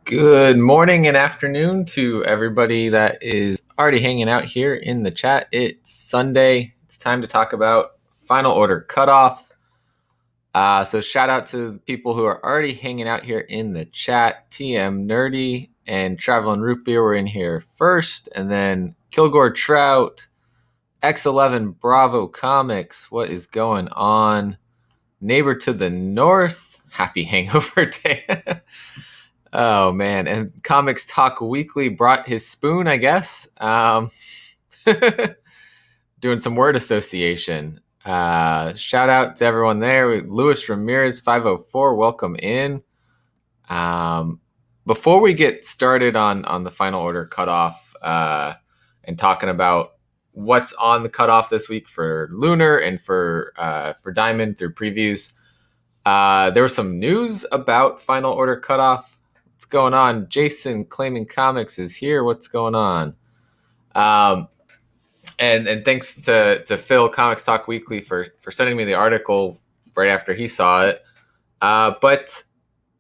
Good morning and afternoon to everybody that is already hanging out here in the chat. It's Sunday. It's time to talk about Final Order Cutoff. So shout out to the people who are already hanging out here in the chat. TM Nerdy and Traveling Root Beer were in here first. And then Kilgore Trout, X11 Bravo Comics. What is going on? Neighbor to the North. Happy Hangover Day. Oh, man. And Comics Talk Weekly brought his spoon, I guess. Doing some word association. Shout out to everyone there. Luis Ramirez, 504, welcome in. Before we get started on the Final Order Cutoff and talking about what's on the cutoff this week for Lunar and for Diamond through previews, there was some news about Final Order Cutoff. What's going on? Jason Claiming Comics is here. What's going on? And thanks to Phil, Comics Talk Weekly, for sending me the article right after he saw it. But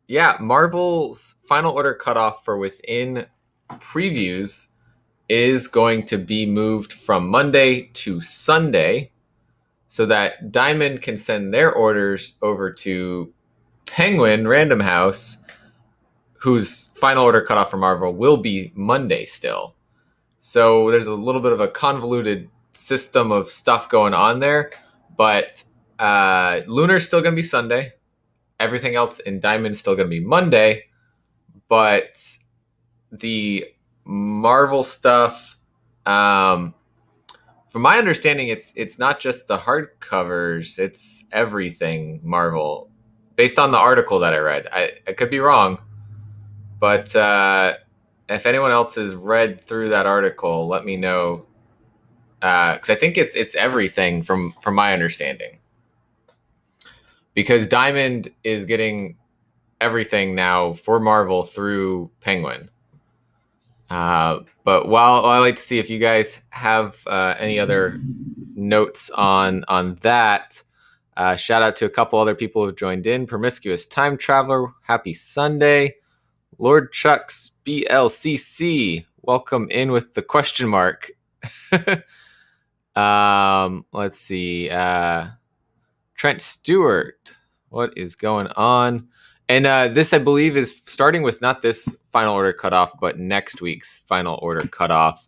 yeah, Marvel's Final Order Cutoff for within previews is going to be moved from Monday to Sunday so that Diamond can send their orders over to Penguin Random House, whose Final Order Cutoff for Marvel will be Monday still. So there's a little bit of a convoluted system of stuff going on there. But Lunar's still going to be Sunday. Everything else in Diamond's still going to be Monday. But the Marvel stuff, from my understanding, it's not just the hardcovers. It's everything Marvel. Based on the article that I read. I could be wrong. But if anyone else has read through that article, let me know. Because I think it's everything from my understanding. Because Diamond is getting everything now for Marvel through Penguin. But while I like to see if you guys have any other notes on that, shout out to a couple other people who've joined in. Promiscuous Time Traveler, happy Sunday. Lord Chucks BLCC, welcome in with the question mark. Let's see. Trent Stewart, what is going on? And this, I believe, is starting with not this Final Order Cutoff, but next week's Final Order Cutoff.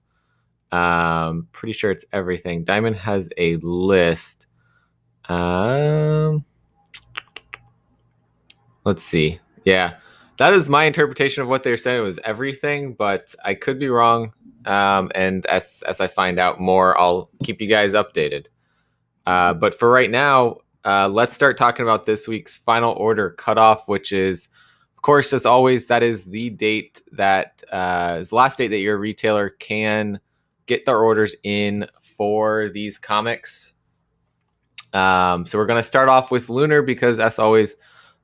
Pretty sure it's everything. Diamond has a list. Let's see. Yeah. That is my interpretation of what they're saying. It was everything, but I could be wrong. And as I find out more, I'll keep you guys updated. But for right now, let's start talking about this week's Final Order Cutoff, which is, of course, as always, that is the date that is the last date that your retailer can get their orders in for these comics. So we're going to start off with Lunar because, as always,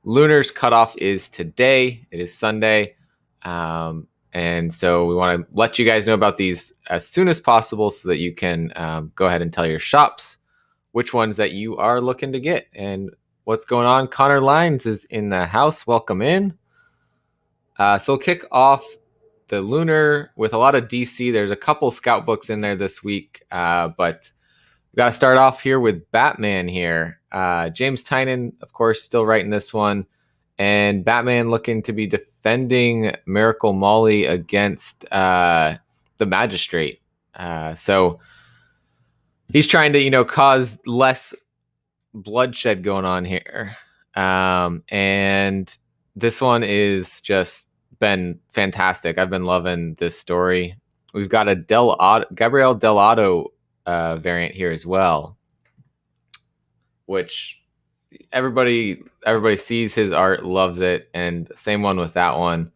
Lunar's cutoff is today. It is Sunday. And so we want to let you guys know about these as soon as possible so that you can go ahead and tell your shops which ones that you are looking to get. And what's going on? Connor Lines is in the house. Welcome in. So we'll kick off the Lunar with a lot of DC. There's a couple scout books in there this week, but we got to start off here with Batman here. James Tynion, of course, still writing this one. And Batman looking to be defending Miracle Molly against the Magistrate. So he's trying to, cause less bloodshed going on here. And this one is just been fantastic. I've been loving this story. We've got a Gabriel Delotto variant here as well, which everybody sees his art, loves it, and same one with that one.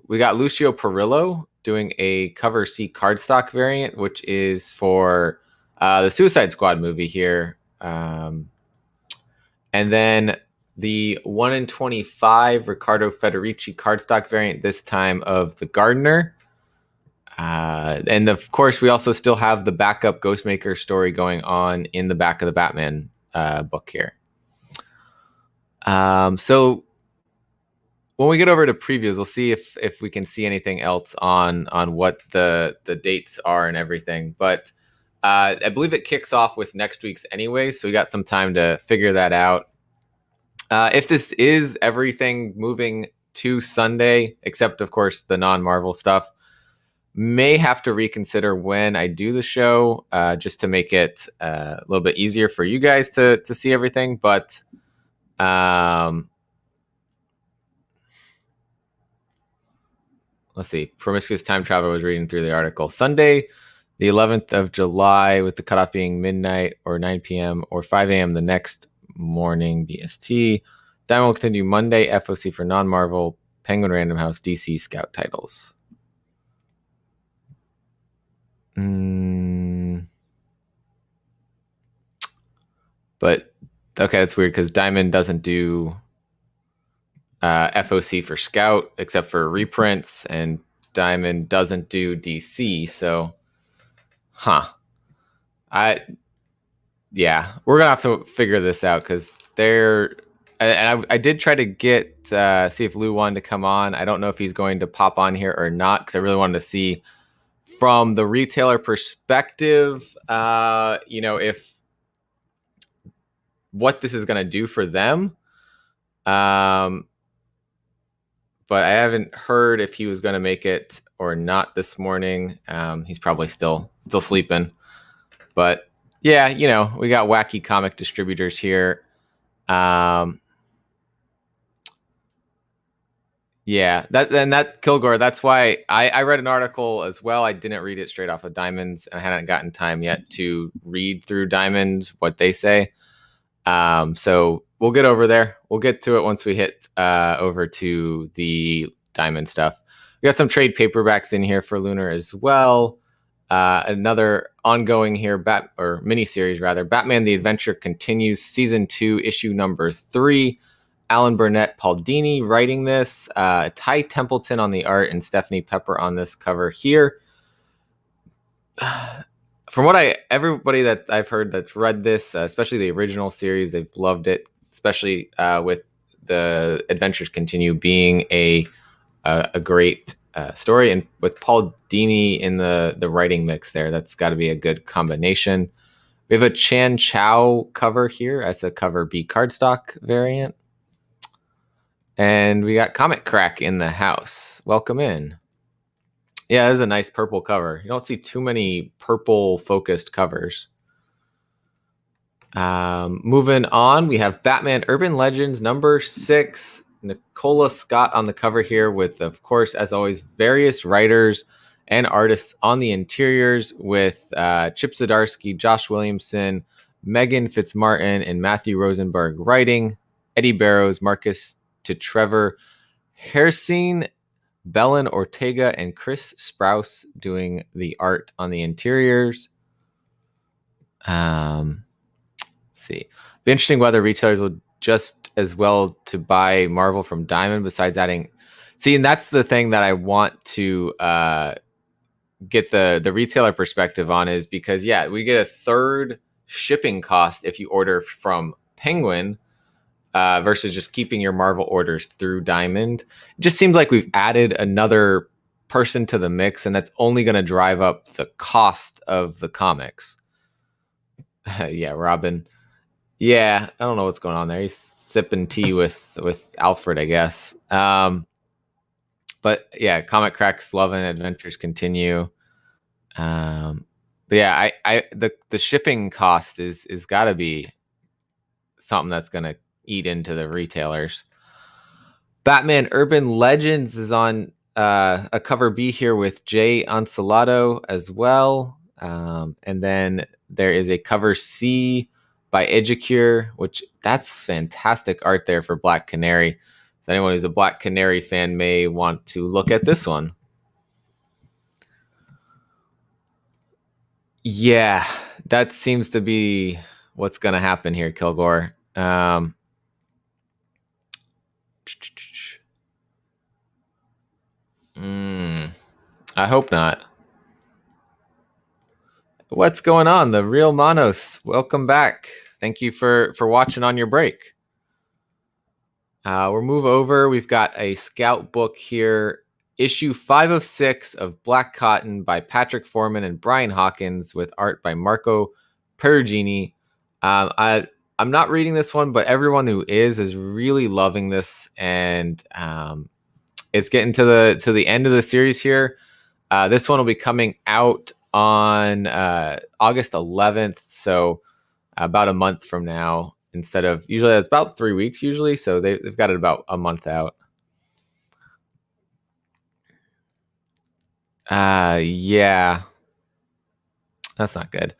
We got Lucio Perillo doing a cover C cardstock variant, which is for the Suicide Squad movie here. And then the 1 in 25 Riccardo Federici cardstock variant, this time of The Gardener. And of course, we also still have the backup Ghostmaker story going on in the back of the Batman book here. So when we get over to previews, we'll see if we can see anything else on what the dates are and everything. But I believe it kicks off with next week's anyway, so we got some time to figure that out. If this is everything moving to Sunday, except of course the non-Marvel stuff, may have to reconsider when I do the show, just to make it a little bit easier for you guys to see everything. But let's see. Promiscuous Time Traveler was reading through the article. Sunday, the 11th of July, with the cutoff being midnight or 9 p.m. or 5 a.m. the next morning BST. Diamond will continue Monday, FOC for non-Marvel, Penguin Random House, DC Scout titles. But, okay, that's weird because Diamond doesn't do FOC for Scout except for reprints, and Diamond doesn't do DC, so yeah, we're gonna have to figure this out because I did try to get see if Lou wanted to come on. I don't know if he's going to pop on here or not because I really wanted to see from the retailer perspective, if what this is going to do for them. But I haven't heard if he was going to make it or not this morning. He's probably still sleeping. But yeah, we got wacky comic distributors here. Yeah, that Kilgore. That's why I read an article as well. I didn't read it straight off of Diamonds, and I hadn't gotten time yet to read through Diamonds what they say. So we'll get over there. We'll get to it once we hit over to the Diamond stuff. We got some trade paperbacks in here for Lunar as well. Another ongoing here, miniseries rather. Batman: The Adventure Continues, Season 2, Issue number 3. Alan Burnett, Paul Dini writing this. Ty Templeton on the art and Stephanie Pepper on this cover here. From what everybody that I've heard that's read this, especially the original series, they've loved it, especially with the Adventures Continue being a great story, and with Paul Dini in the writing mix there, that's got to be a good combination. We have a Chan Chow cover here as a cover B cardstock variant, and we got Comic Crack in the house. Welcome in. Yeah, this is a nice purple cover. You don't see too many purple-focused covers. Moving on, we have Batman Urban Legends number 6. Nicola Scott on the cover here with, of course, as always, various writers and artists on the interiors with Chip Zdarsky, Josh Williamson, Megan Fitzmartin, and Matthew Rosenberg writing. Eddie Barrows, Marcus to Trevor Hairsine, Belen Ortega, and Chris Sprouse doing the art on the interiors. Let's see. Be interesting whether retailers will just as well to buy Marvel from Diamond besides adding. See, and that's the thing that I want to get the retailer perspective on, is because, yeah, we get a third shipping cost if you order from Penguin versus just keeping your Marvel orders through Diamond. It just seems like we've added another person to the mix, and that's only going to drive up the cost of the comics. Yeah, Robin. Yeah, I don't know what's going on there. He's sipping tea with Alfred, I guess. But yeah, Comic Crack's loving Adventures Continue. But yeah, the shipping cost is got to be something that's going to eat into the retailers. Batman Urban Legends is on a cover B here with Jay Anceloto as well. And then there is a cover C by Edgecure, which that's fantastic art there for Black Canary. So anyone who's a Black Canary fan may want to look at this one. Yeah, that seems to be what's going to happen here, Kilgore. I hope not. What's going on? The Real Manos, welcome back. Thank you for watching on your break. We'll move over. We've got a Scout book here, issue 5 of 6 of Black Cotton by Patrick Foreman and Brian Hawkins, with art by Marco Perugini. I'm not reading this one, but everyone who is really loving this, and it's getting to the end of the series here. This one will be coming out on August 11th, so about a month from now. Instead of, usually it's about 3 weeks usually, so they've got it about a month out. Yeah, that's not good.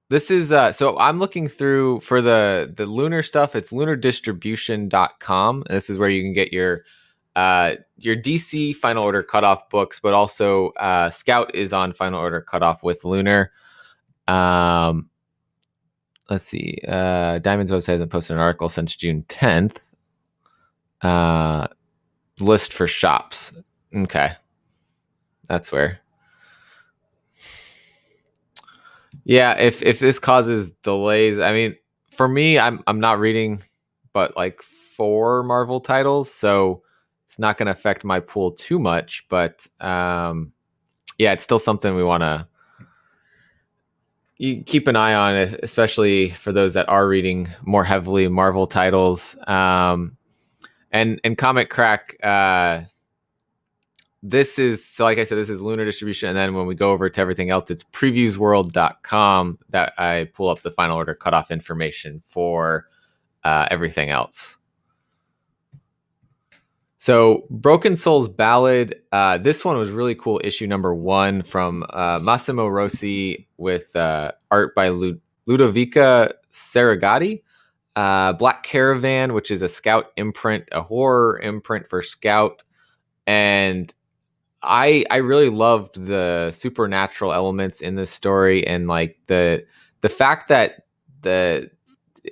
This is so I'm looking through for the lunar stuff. It's lunardistribution.com. This is where you can get your DC Final Order Cutoff books, but also Scout is on Final Order Cutoff with Lunar. Let's see. Diamond's website hasn't posted an article since June 10th. List for shops. Okay. That's where. Yeah, if this causes delays, I mean, for me, I'm not reading but like 4 Marvel titles, so it's not going to affect my pool too much. But yeah, it's still something we want to keep an eye on, especially for those that are reading more heavily Marvel titles. And Comic Crack, this is, so like I said, this is Lunar Distribution, and then when we go over to everything else, it's previewsworld.com that I pull up the Final Order Cutoff information for everything else. So Broken Souls Ballad, this one was really cool. Issue number 1 from Massimo Rossi with art by Ludovica Serragati. Black Caravan, which is a Scout imprint, a horror imprint for Scout. And I really loved the supernatural elements in this story, and like the fact that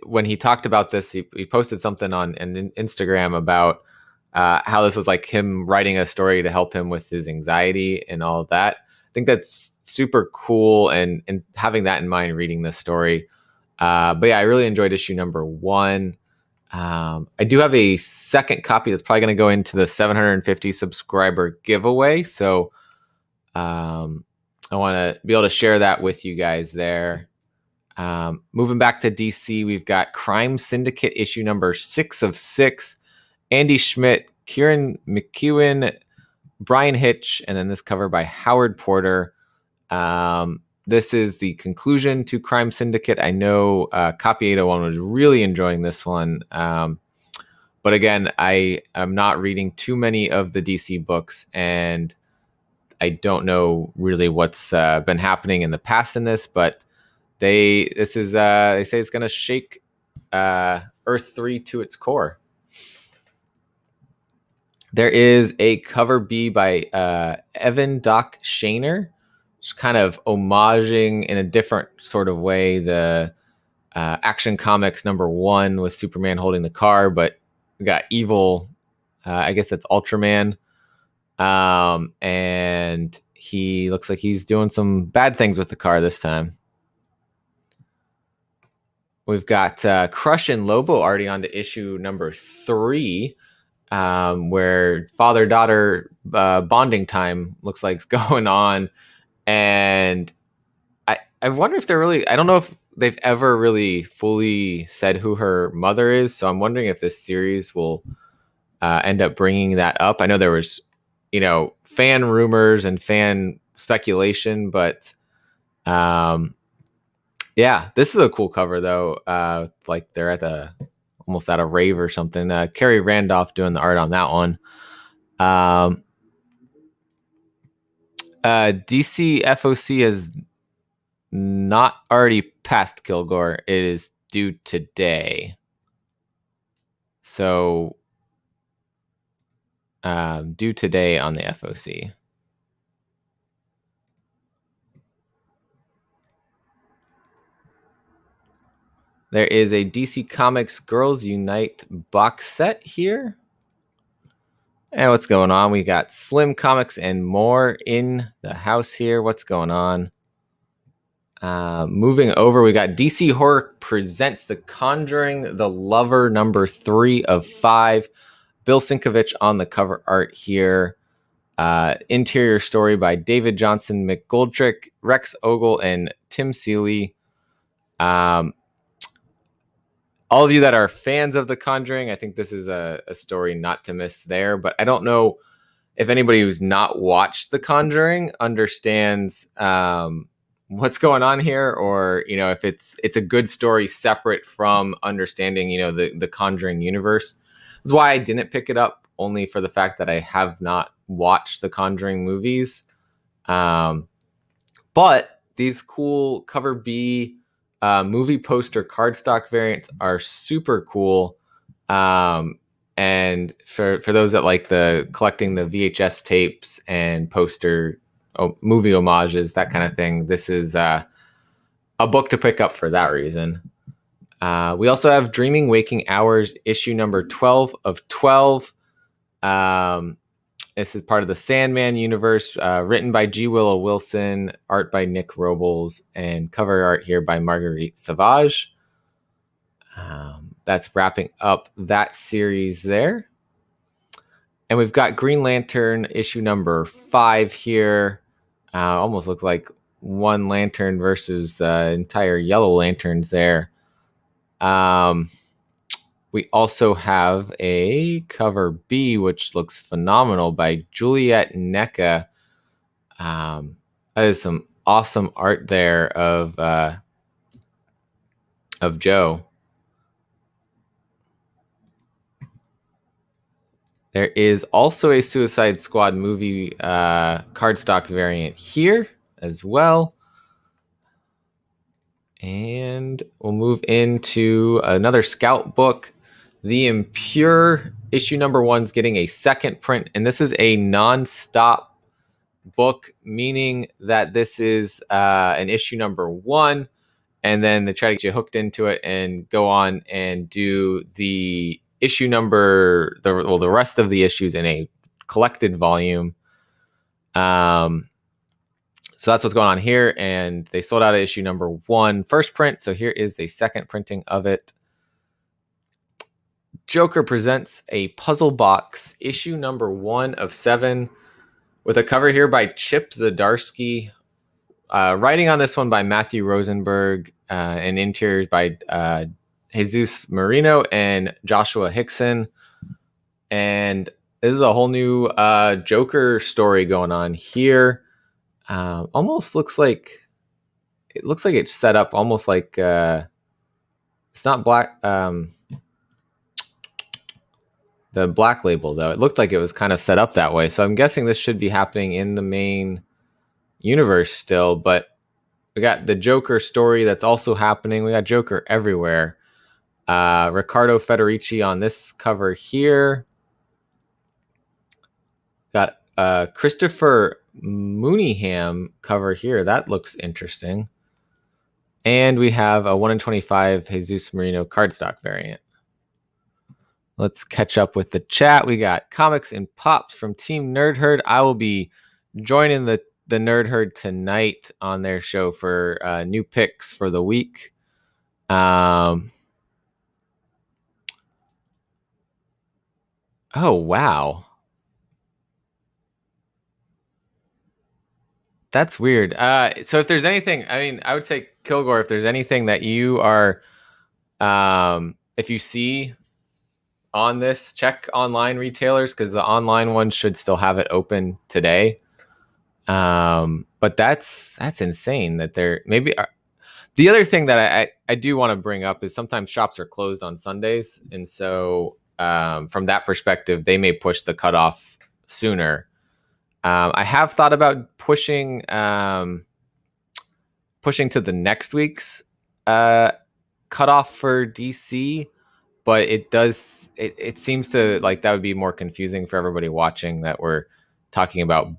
when he talked about this, he posted something on Instagram about how this was like him writing a story to help him with his anxiety and all of that. I think that's super cool, and having that in mind reading this story. But yeah, I really enjoyed issue number 1. I do have a second copy that's probably going to go into the 750 subscriber giveaway. So I want to be able to share that with you guys there. Moving back to DC, we've got Crime Syndicate issue number 6 of 6. Andy Schmidt, Kieran McEwen, Brian Hitch, and then this cover by Howard Porter. This is the conclusion to Crime Syndicate. I know Copy 801 was really enjoying this one. But again, I am not reading too many of the DC books, and I don't know really what's been happening in the past in this, but they say it's going to shake Earth 3 to its core. There is a cover B by Evan Doc Shaner, just kind of homaging in a different sort of way the Action Comics number 1 with Superman holding the car, but we got evil, I guess that's Ultraman, and he looks like he's doing some bad things with the car this time. We've got Crush and Lobo already on to issue number 3, where father-daughter bonding time looks like it's going on. And I wonder if they're really, I don't know if they've ever really fully said who her mother is. So I'm wondering if this series will end up bringing that up. I know there was, fan rumors and fan speculation, but yeah, this is a cool cover though. Like they're at almost at a rave or something. Kerry Randolph doing the art on that one. DC FOC has not already passed Kilgore. It is due today. So, due today on the FOC. There is a DC Comics Girls Unite box set here. And what's going on? We got Slim Comics and more in the house here. What's going on? Moving over, we got DC Horror Presents The Conjuring, The Lover, number 3 of 5. Bill Sienkiewicz on the cover art here. Interior story by David Johnson McGoldrick, Rex Ogle, and Tim Seeley. All of you that are fans of The Conjuring, I think this is a story not to miss there. But I don't know if anybody who's not watched The Conjuring understands what's going on here, or if it's a good story separate from understanding the Conjuring universe. That's why I didn't pick it up, only for the fact that I have not watched the Conjuring movies. But these cool cover B movie poster cardstock variants are super cool. And for those that like collecting the VHS tapes and poster movie homages, that kind of thing, this is a book to pick up for that reason. We also have Dreaming Waking Hours, issue number 12 of 12. This is part of the Sandman universe, written by G. Willow Wilson, art by Nick Robles, and cover art here by Marguerite Sauvage. That's wrapping up that series there. And we've got Green Lantern issue number 5 here. Almost looks like one lantern versus entire Yellow Lanterns there. We also have a cover B, which looks phenomenal, by Juliet NECA. That is some awesome art there of Joe. There is also a Suicide Squad movie cardstock variant here as well. And we'll move into another Scout book. The Impure, issue number 1 is getting a second print, and this is a non-stop book, meaning that this is an issue number 1, and then they try to get you hooked into it and go on and do the issue number, the rest of the issues in a collected volume. So that's what's going on here, and they sold out of issue number 1 first print, so here is the second printing of it. Joker Presents a Puzzle Box, issue number 1 of 7, with a cover here by Chip Zdarsky. Writing on this one by Matthew Rosenberg, and interiors by Jesus Marino and Joshua Hickson. And this is a whole new Joker story going on here. Almost looks like it's set up almost like it's not black. The Black Label, though, it looked like it was kind of set up that way. So I'm guessing this should be happening in the main universe still. But we got the Joker story that's also happening. We got Joker everywhere. Riccardo Federici on this cover here. Got Christopher Mooneyham cover here. That looks interesting. And we have a 1 in 25 Jesus Marino cardstock variant. Let's catch up with the chat. We got Comics and Pops from Team Nerd Herd. I will be joining the Nerd Herd tonight on their show for new picks for the week. Oh, wow. That's weird. So if there's anything, I would say, Kilgore, if there's anything that you are, if you see on this, check online retailers, because the online ones should still have it open today. But that's insane that they're maybe. The other thing that I do want to bring up is sometimes shops are closed on Sundays, and so from that perspective, they may push the cutoff sooner. I have thought about pushing to the next week's cutoff for DC, but it seems to like that would be more confusing for everybody watching, that we're talking about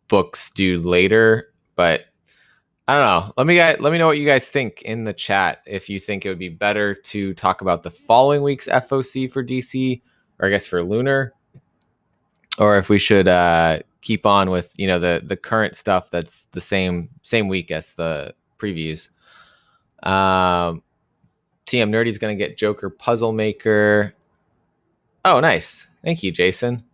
books due later. But I don't know. Let me know what you guys think in the chat. If you think it would be better to talk about the following week's FOC for DC, or I guess for Lunar, or if we should keep on with the current stuff that's the same week as the previews. TM Nerdy's going to get Joker Puzzle Maker. Oh, nice. Thank you, Jason.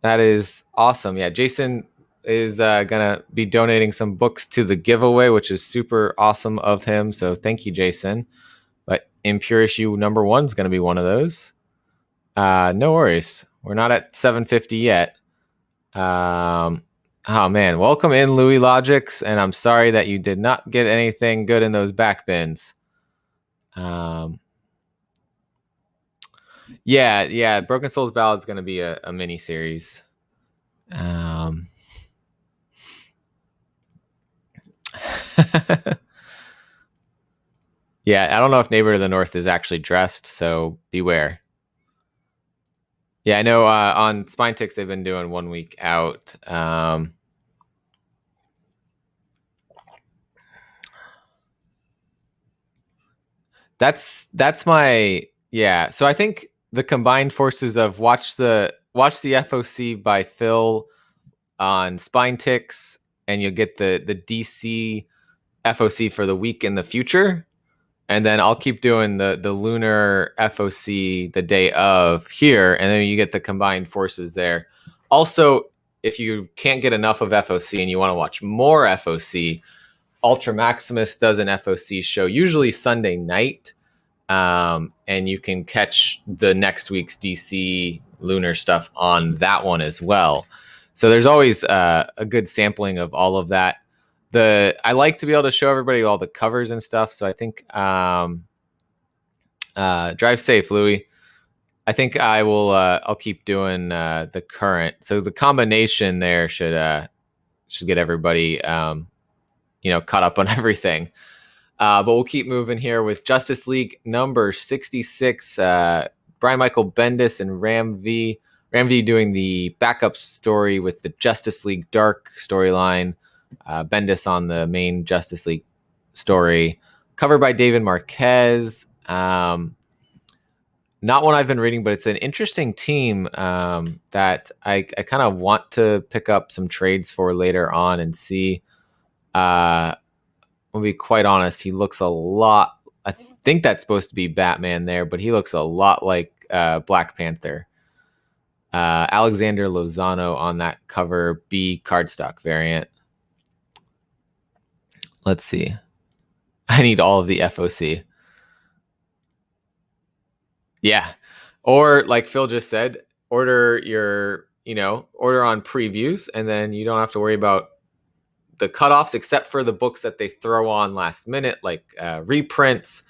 That is awesome. Yeah, Jason is going to be donating some books to the giveaway, which is super awesome of him. So thank you, Jason. But Impure Issue number 1 is going to be one of those. No worries. We're not at 750 yet. Oh, man. Welcome in, Louis Logics. And I'm sorry that you did not get anything good in those back bins. Yeah. Broken Souls Ballad is going to be a mini series. Yeah, I don't know if Neighbor to the North is actually dressed, so beware. Yeah, I know on Spine Ticks they've been doing 1 week out. That's my So I think the combined forces of watch the FOC by Phil on Spine Ticks, and you'll get the DC FOC for the week in the future. And then I'll keep doing the lunar FOC the day of here, and then you get the combined forces there. Also, if you can't get enough of FOC and you want to watch more FOC, Ultra Maximus does an FOC show, usually Sunday night, and you can catch the next week's DC lunar stuff on that one as well. So there's always a good sampling of all of that. I like to be able to show everybody all the covers and stuff. So I think drive safe, Louis. I think I will. I'll keep doing the current. So the combination there should get everybody caught up on everything. But we'll keep moving here with Justice League number 66. Brian Michael Bendis and Ram V. Ram V doing the backup story with the Justice League Dark storyline. Bendis on the main Justice League story, covered by David Marquez. Not one I've been reading, but it's an interesting team that I kind of want to pick up some trades for later on and see. I'll be quite honest, he looks a lot. I think that's supposed to be Batman there, but he looks a lot like Black Panther. Alexander Lozano on that cover B cardstock variant. Let's see. I need all of the FOC. Yeah. Or like Phil just said, order on previews, and then you don't have to worry about the cutoffs except for the books that they throw on last minute, like reprints,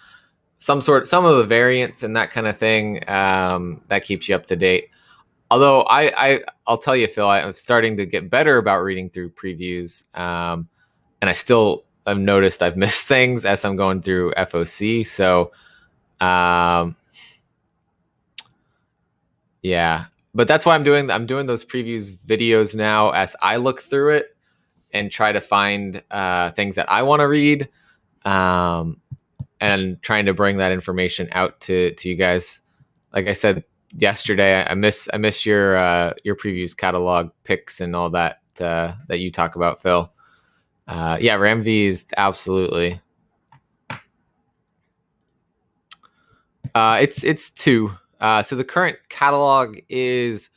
some of the variants and that kind of thing. That keeps you up to date. Although I'll tell you, Phil, I'm starting to get better about reading through previews. And I've noticed I've missed things as I'm going through FOC. So, yeah, but that's why I'm doing those previews videos now as I look through it and try to find things that I want to read, and trying to bring that information out to you guys. Like I said yesterday, I miss your previews catalog picks and all that that you talk about, Phil. Yeah, Ramv is absolutely. It's 2. So the current catalog is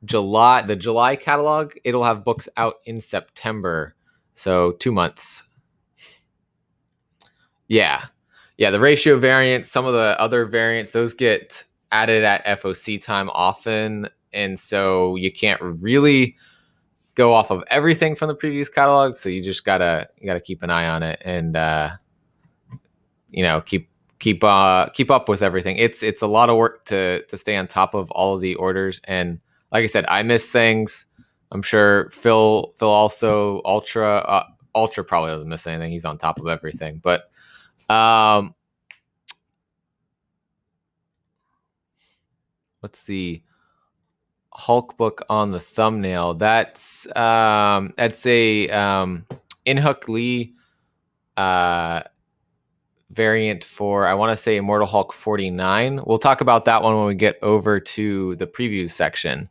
July. The July catalog, it'll have books out in September. So 2 months. Yeah. The ratio variants, some of the other variants, those get added at FOC time often, and so you can't really go off of everything from the previous catalog. So you just gotta keep an eye on it and keep up with everything. It's a lot of work to stay on top of all of the orders, and like I said, I miss things. I'm sure Phil also Ultra probably doesn't miss anything. He's on top of everything, but what's the Hulk book on the thumbnail? That's a In-Hook Lee variant for, I want to say, Immortal Hulk 49. We'll talk about that one when we get over to the previews section.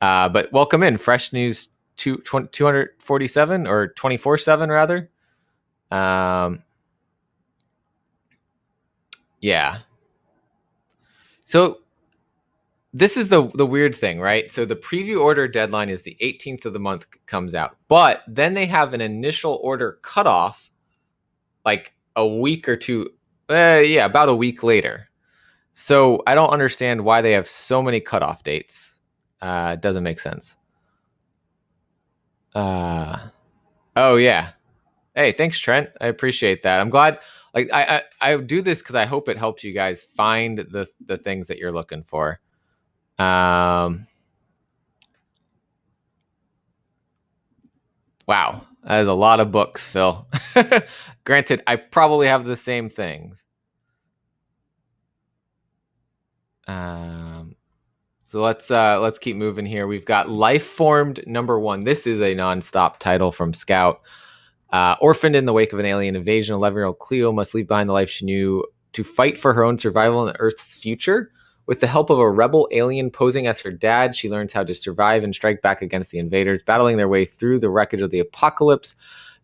But welcome in, Fresh News 247 or 24/7 rather. Yeah. So this is the weird thing, right? So the preview order deadline is the 18th of the month comes out, but then they have an initial order cutoff like a week or two. Yeah, about a week later. So I don't understand why they have so many cutoff dates. It doesn't make sense. Oh yeah. Hey, thanks, Trent. I appreciate that. I'm glad. Like I do this because I hope it helps you guys find the things that you're looking for. Wow, that is a lot of books, Phil. Granted, I probably have the same things. Um, so let's keep moving here. We've got Life Formed #1. This is a nonstop title from Scout. Orphaned in the wake of an alien invasion, 11-year-old Cleo must leave behind the life she knew to fight for her own survival in Earth's future. With the help of a rebel alien posing as her dad, she learns how to survive and strike back against the invaders, battling their way through the wreckage of the apocalypse.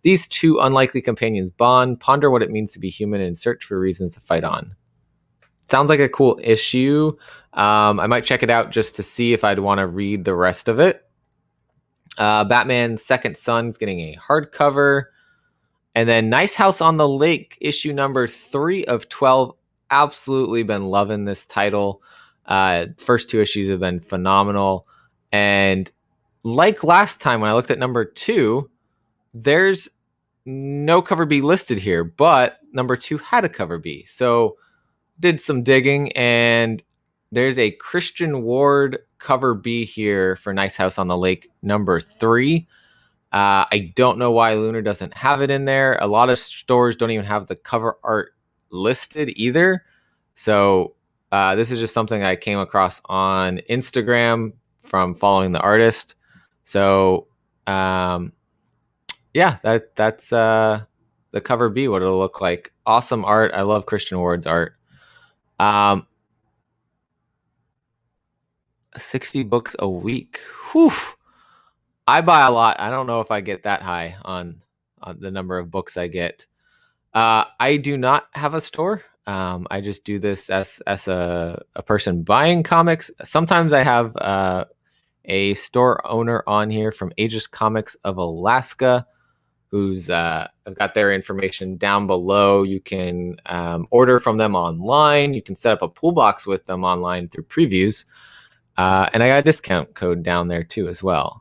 These two unlikely companions bond, ponder what it means to be human, and search for reasons to fight on. Sounds like a cool issue. I might check it out just to see if I'd want to read the rest of it. Batman Second Son's getting a hardcover. And then Nice House on the Lake, issue #3 of 12. Absolutely been loving this title. First 2 issues have been phenomenal. And like last time when I looked at #2, there's no cover B listed here, but #2 had a cover B. So did some digging, and there's a Christian Ward cover B here for Nice House on the Lake #3. I don't know why Lunar doesn't have it in there. A lot of stores don't even have the cover art listed either. So this is just something I came across on Instagram from following the artist. So yeah, that's the cover B, what it'll look like. Awesome art. I love Christian Ward's art. 60 books a week. Whew. I buy a lot. I don't know if I get that high on the number of books I get. I do not have a store. I just do this as a person buying comics. Sometimes I have a store owner on here from Aegis Comics of Alaska, who's I've got their information down below. You can order from them online. You can set up a pool box with them online through previews. And I got a discount code down there too as well.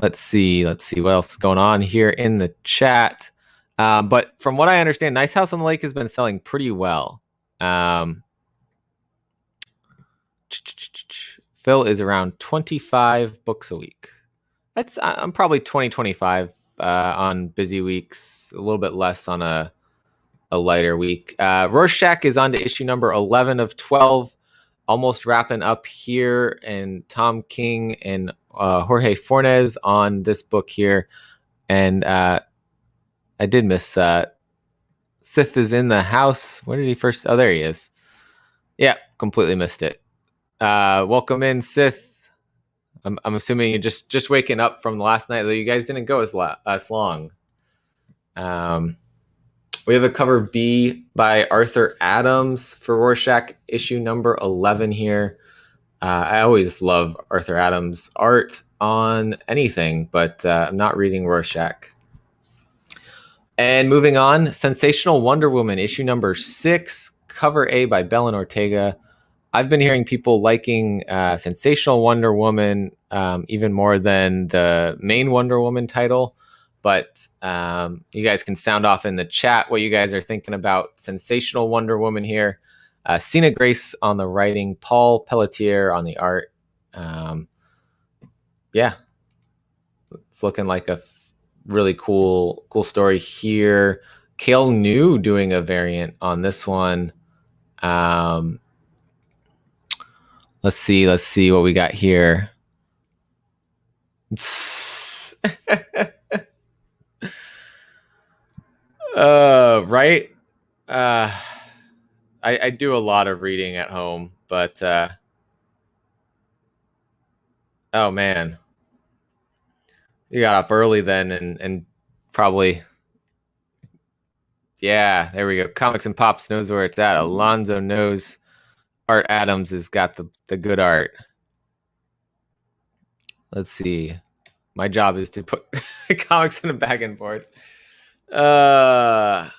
Let's see what else is going on here in the chat. But from what I understand, Nice House on the Lake has been selling pretty well. Phil is around 25 books a week. I'm probably 25 on busy weeks, a little bit less on a lighter week. Rorschach is on to issue #11 of 12, almost wrapping up here, and Tom King and Jorge Fornes on this book here. And I did miss Sith is in the house. Where did he first? Oh, there he is. Yeah, completely missed it. Welcome in, Sith. I'm assuming you're just waking up from last night. You guys didn't go as long. We have a cover B by Arthur Adams for Rorschach, issue #11 here. I always love Arthur Adams' art on anything, but I'm not reading Rorschach. And moving on, Sensational Wonder Woman, issue #6, cover A by Belen Ortega. I've been hearing people liking Sensational Wonder Woman even more than the main Wonder Woman title. But you guys can sound off in the chat what you guys are thinking about Sensational Wonder Woman here. Sina Grace on the writing, Paul Pelletier on the art. Yeah, it's looking like a really cool story here. Cale New doing a variant on this one. Let's see what we got here. Right. I do a lot of reading at home, but oh man, You got up early then, and probably, yeah. There we go. Comics and Pops knows where it's at. Alonzo knows Art Adams has got the good art. Let's see. My job is to put comics in a bag and board. Yeah,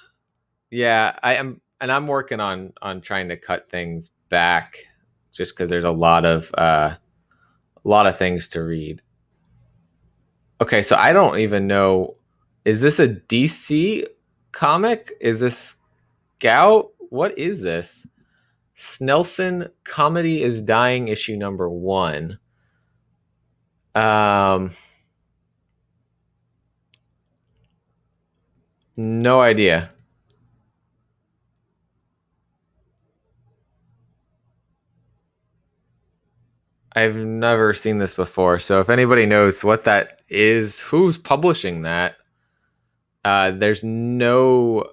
I am, and I'm working on trying to cut things back, just because there's a lot of things to read. Okay, so I don't even know. Is this a DC comic? Is this Scout? What is this? Snelson Comedy is Dying, issue number 1. Um, no idea. I've never seen this before. So if anybody knows what that is, who's publishing that, there's no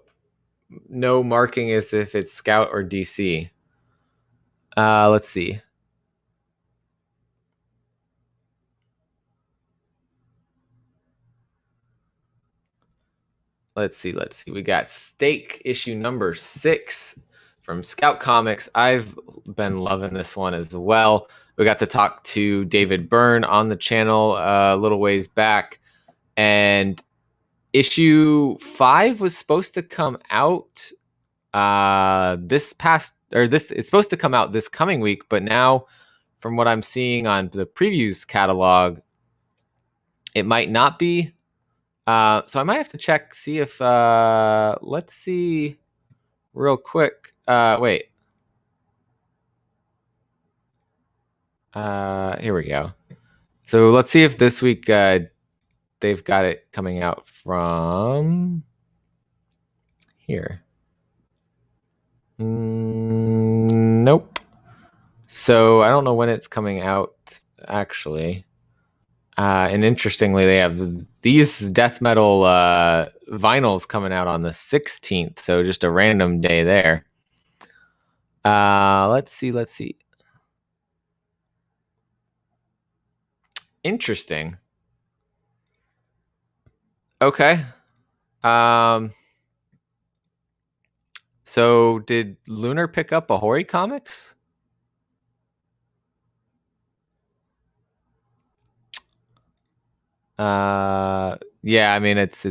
marking as if it's Scout or DC. Let's see. Let's see. We got Stake issue number 6 from Scout Comics. I've been loving this one as well. We got to talk to David Byrne on the channel a little ways back, and issue 5 was supposed to come out it's supposed to come out this coming week, but now from what I'm seeing on the previews catalog, it might not be. So I might have to check, see if let's see real quick. Wait. Here we go. So let's see if this week they've got it coming out from here. Nope. So I don't know when it's coming out, actually. And interestingly, they have these death metal vinyls coming out on the 16th. So just a random day there. Let's see. Interesting. Okay. So did Lunar pick up Ahori Comics? Yeah, I mean it's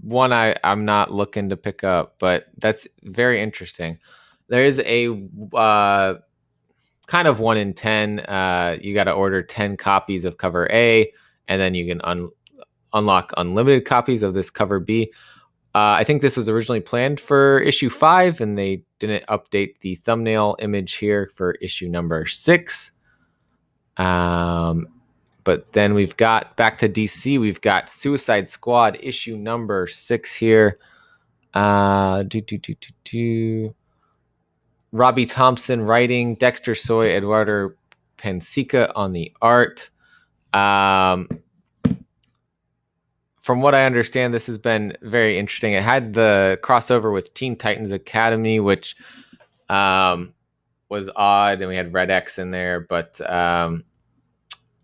one I'm not looking to pick up, but that's very interesting. There is a kind of 1 in 10. You got to order 10 copies of cover A, and then you can unlock unlimited copies of this cover B. I think this was originally planned for issue 5, and they didn't update the thumbnail image here for issue number 6. But then we've got back to DC. We've got Suicide Squad issue number 6 here. Robbie Thompson writing, Dexter Soy, Eduardo Pensica on the art. From what I understand, this has been very interesting. It had the crossover with Teen Titans Academy, which was odd, and we had Red X in there. But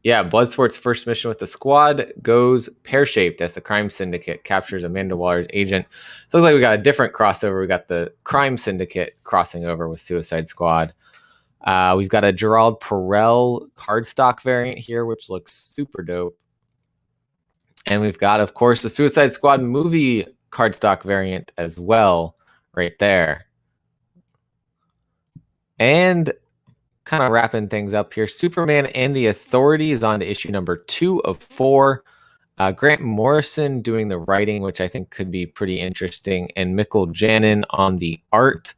yeah, Bloodsport's first mission with the squad goes pear-shaped as the crime syndicate captures Amanda Waller's agent. So it looks like we got a different crossover. We got the crime syndicate crossing over with Suicide Squad. We've got a Gerald Perel cardstock variant here, which looks super dope. And we've got, of course, the Suicide Squad movie cardstock variant as well, right there. And kind of wrapping things up here, Superman and the Authority is on to issue number 2 of 4. Grant Morrison doing the writing, which I think could be pretty interesting, and Mikkel Janin on the art.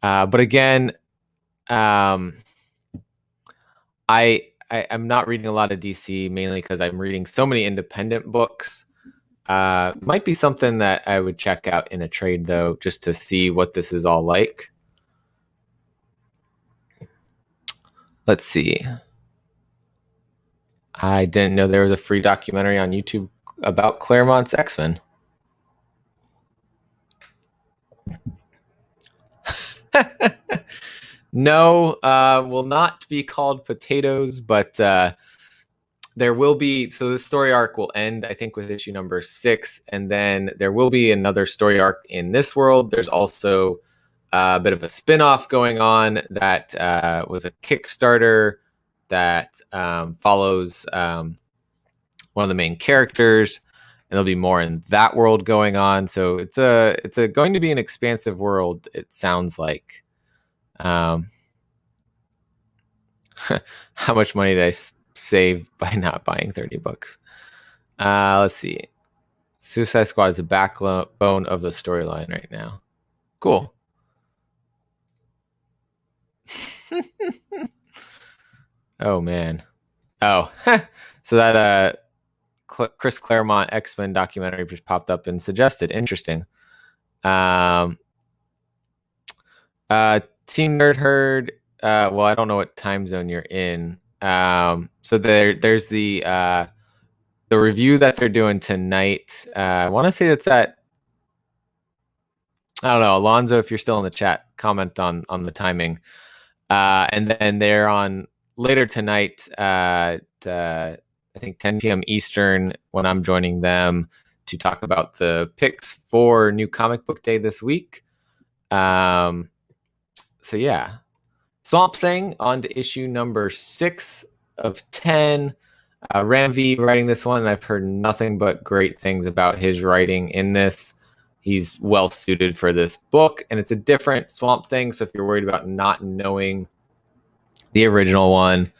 But again, I'm not reading a lot of DC, mainly because I'm reading so many independent books. Might be something that I would check out in a trade, though, just to see what this is all like. Let's see. I didn't know there was a free documentary on YouTube about Claremont's X-Men. No, will not be called potatoes, but there will be, so the story arc will end, I think, with issue number 6, and then there will be another story arc in this world. There's also a bit of a spin-off going on that was a Kickstarter that follows one of the main characters, and there'll be more in that world going on. So it's going to be an expansive world, it sounds like. How much money did I save by not buying 30 books? Let's see. Suicide Squad is the backbone of the storyline right now. Cool. Oh, man. Oh, so that Chris Claremont X-Men documentary just popped up and suggested. Interesting. Team Nerd Herd. Well, I don't know what time zone you're in. So there's the review that they're doing tonight. I want to say that's at, I don't know, Alonzo, if you're still in the chat, comment on the timing. And then they're on later tonight at I think 10 p.m. Eastern when I'm joining them to talk about the picks for New Comic Book Day this week. So yeah, Swamp Thing on to issue number 6 of 10. Ram V writing this one, and I've heard nothing but great things about his writing in this. He's well suited for this book, and it's a different Swamp Thing, so if you're worried about not knowing the original one,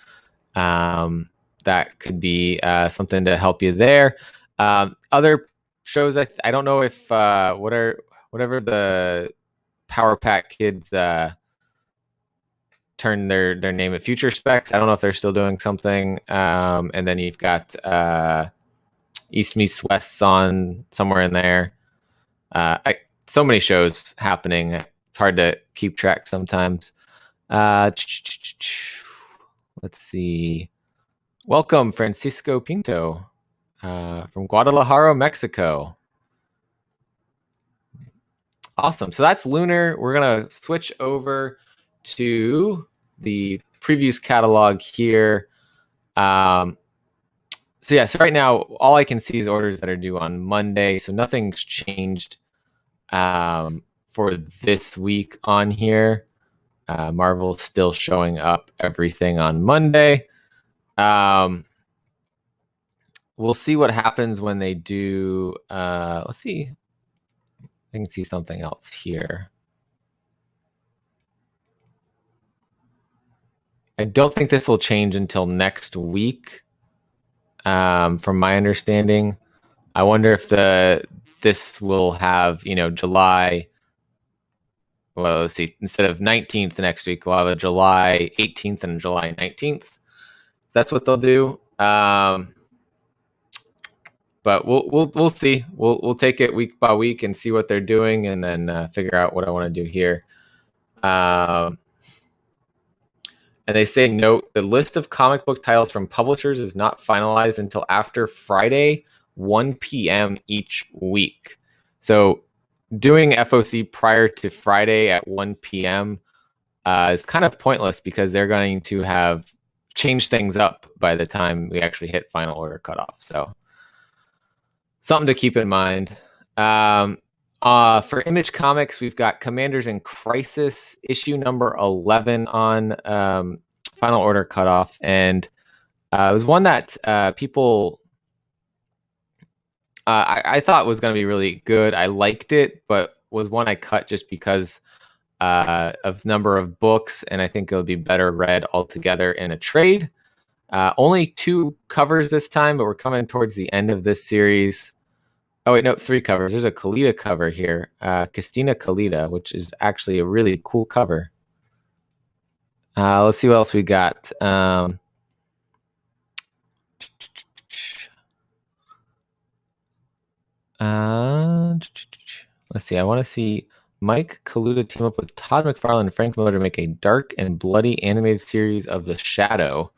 that could be something to help you there. Other shows, I don't know if whatever the Power Pack kids turn their name at Future Specs. I don't know if they're still doing something. And then you've got East Meets West on somewhere in there. So many shows happening. It's hard to keep track sometimes. Let's see. Welcome, Francisco Pinto from Guadalajara, Mexico. Awesome. So that's Lunar. We're going to switch over to the previews catalog here. So right now, all I can see is orders that are due on Monday. So nothing's changed for this week on here. Marvel's still showing up everything on Monday. We'll see what happens when they do. Let's see. I can see something else here. I don't think this will change until next week, from my understanding. I wonder if this will have, July. Well, let's see. Instead of 19th next week, we'll have a July 18th and July 19th. That's what they'll do. But we'll see. We'll take it week by week and see what they're doing, and then figure out what I want to do here. And they say, note, the list of comic book titles from publishers is not finalized until after Friday, 1 p.m. each week. So doing FOC prior to Friday at 1 p.m. Is kind of pointless because they're going to have changed things up by the time we actually hit Final Order Cutoff. So something to keep in mind. For Image Comics, we've got Commanders in Crisis, issue number 11 on Final Order Cutoff. And it was one that people, I thought was going to be really good. I liked it, but was one I cut just because of number of books, and I think it'll be better read altogether in a trade. Only 2 covers this time, but we're coming towards the end of this series. Oh, wait, no, 3 covers. There's a Kalita cover here, Christina Kalita, which is actually a really cool cover. Let's see what else we got. Let's see. I want to see Mike Kaluta team up with Todd McFarlane and Frank Miller to make a dark and bloody animated series of The Shadow.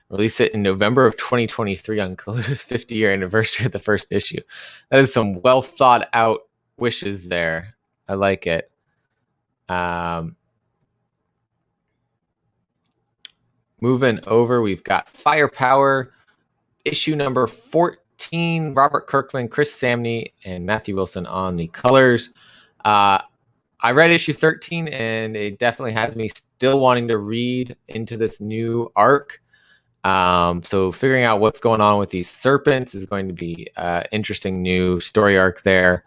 Release it in November of 2023 on Kaluta's 50-year anniversary of the first issue. That is some well thought out wishes there. I like it. Moving over, we've got Firepower. issue number 14. Robert Kirkman, Chris Samney, and Matthew Wilson on the colors. I read issue 13, and it definitely has me still wanting to read into this new arc. So figuring out what's going on with these serpents is going to be an interesting new story arc there.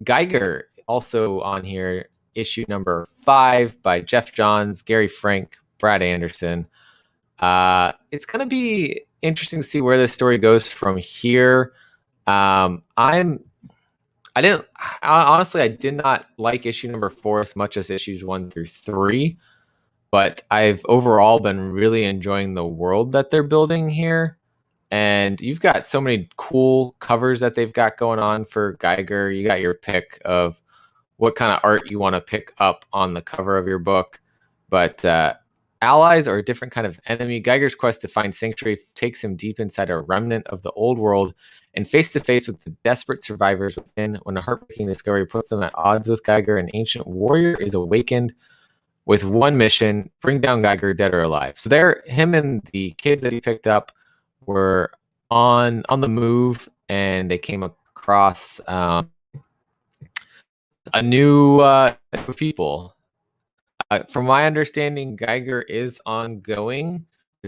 Geiger also on here, issue number 5 by Jeff Johns, Gary Frank, Brad Anderson. It's going to be interesting to see where this story goes from here. I did not like issue number 4 as much as issues 1 through 3, but I've overall been really enjoying the world that they're building here. And you've got so many cool covers that they've got going on for Geiger. You got your pick of what kind of art you want to pick up on the cover of your book. But allies are a different kind of enemy. Geiger's quest to find sanctuary takes him deep inside a remnant of the old world and face to face with the desperate survivors within. When a heartbreaking discovery puts them at odds with Geiger, an ancient warrior is awakened with one mission: bring down Geiger, dead or alive. So him and the kid that he picked up were on the move, and they came across a new people. From my understanding, Geiger is ongoing.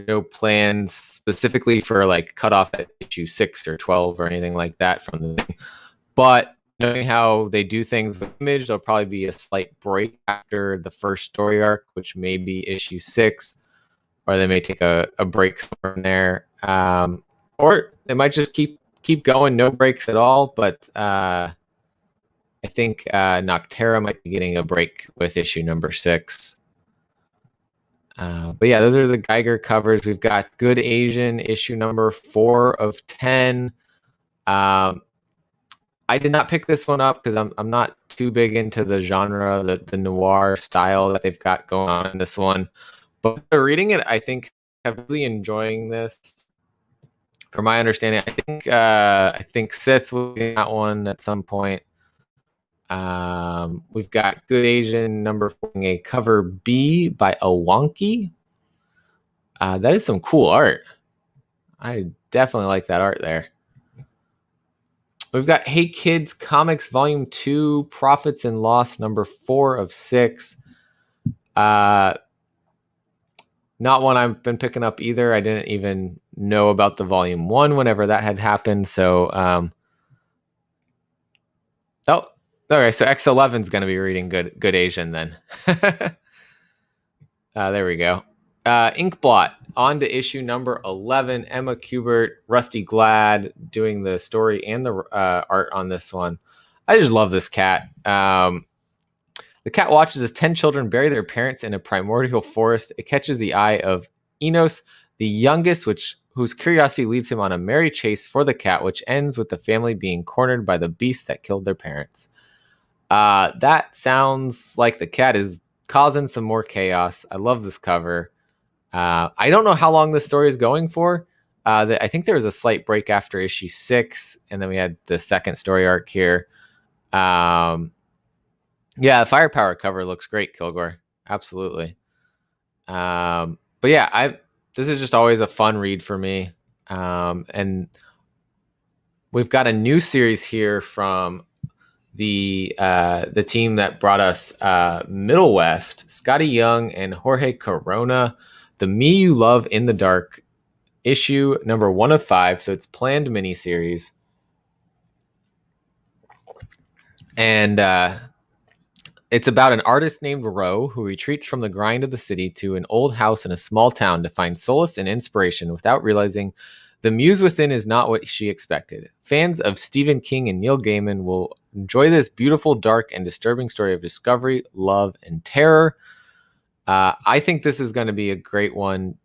No plans specifically for like cutoff at issue 6 or 12 or anything like that from the thing. But knowing how they do things with Image, there'll probably be a slight break after the first story arc, which may be issue 6, or they may take a break from there. Or they might just keep going, no breaks at all. But I think Noctera might be getting a break with issue number 6. But yeah, those are the Geiger covers. We've got Good Asian, issue number 4 of 10. I did not pick this one up because I'm not too big into the genre, the noir style that they've got going on in this one. But reading it, I think I'm really enjoying this. From my understanding, I think Sith will be in that one at some point. We've got Good Asian number 4, a cover B by Awanki. That is some cool art. I definitely like that art there. We've got Hey Kids Comics Volume 2, Profits and Loss number 4 of 6. Not one I've been picking up either. I didn't even know about the Volume 1 whenever that had happened. So, okay, so X11 is going to be reading Good Asian then. There we go. Inkblot, on to issue number 11. Emma Kubert, Rusty Glad doing the story and the art on this one. I just love this cat. The cat watches as 10 children bury their parents in a primordial forest. It catches the eye of Enos, the youngest, whose curiosity leads him on a merry chase for the cat, which ends with the family being cornered by the beast that killed their parents. That sounds like the cat is causing some more chaos. I love this cover. I don't know how long this story is going for. I think there was a slight break after issue 6, and then we had the second story arc here. Yeah, the Firepower cover looks great, Kilgore. Absolutely. But yeah, this is just always a fun read for me. And we've got a new series here from the team that brought us Middle West, Scotty Young and Jorge Corona. The Me You Love in the Dark, issue number 1 of 5. So it's planned miniseries. And it's about an artist named Ro who retreats from the grind of the city to an old house in a small town to find solace and inspiration without realizing the muse within is not what she expected. Fans of Stephen King and Neil Gaiman will enjoy this beautiful, dark, and disturbing story of discovery, love, and terror. I think this is going to be a great one.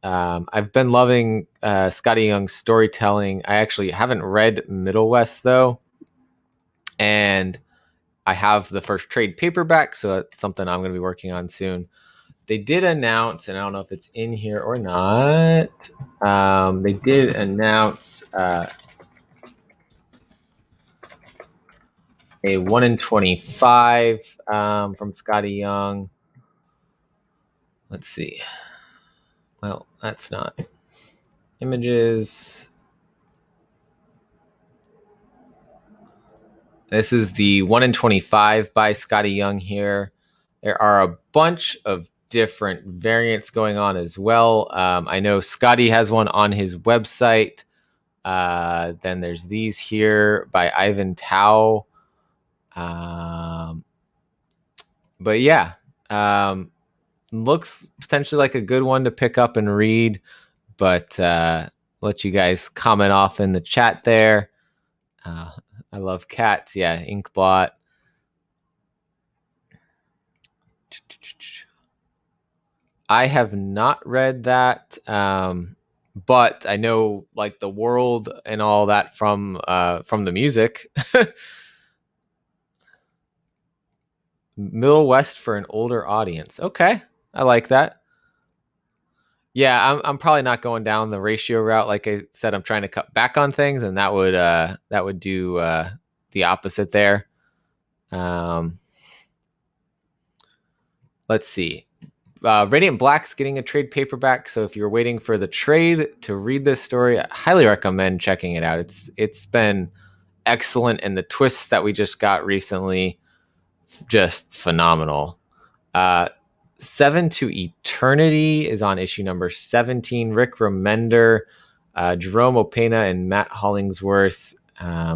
I've been loving Scotty Young's storytelling. I actually haven't read Middle West, though. And I have the first trade paperback, so that's something I'm going to be working on soon. They did announce, and I don't know if it's in here or not, they did announce a 1 in 25 from Scotty Young. Let's see. Well, that's not images. This is the 1 in 25 by Scotty Young here. There are a bunch of different variants going on as well. I know Scotty has one on his website. Then there's these here by Ivan Tao. But yeah, looks potentially like a good one to pick up and read. But let you guys comment off in the chat there. I love cats. Yeah, Inkblot. I have not read that, but I know like the world and all that from the music. Middle West for an older audience. Okay, I like that. Yeah, I'm probably not going down the ratio route. Like I said, I'm trying to cut back on things, and that would do the opposite there. Let's see. Radiant Black's getting a trade paperback, so if you're waiting for the trade to read this story, I highly recommend checking it out. It's been excellent, and the twists that we just got recently, just phenomenal. 7 to Eternity is on issue number 17. Rick Remender, Jerome Opena, and Matt Hollingsworth.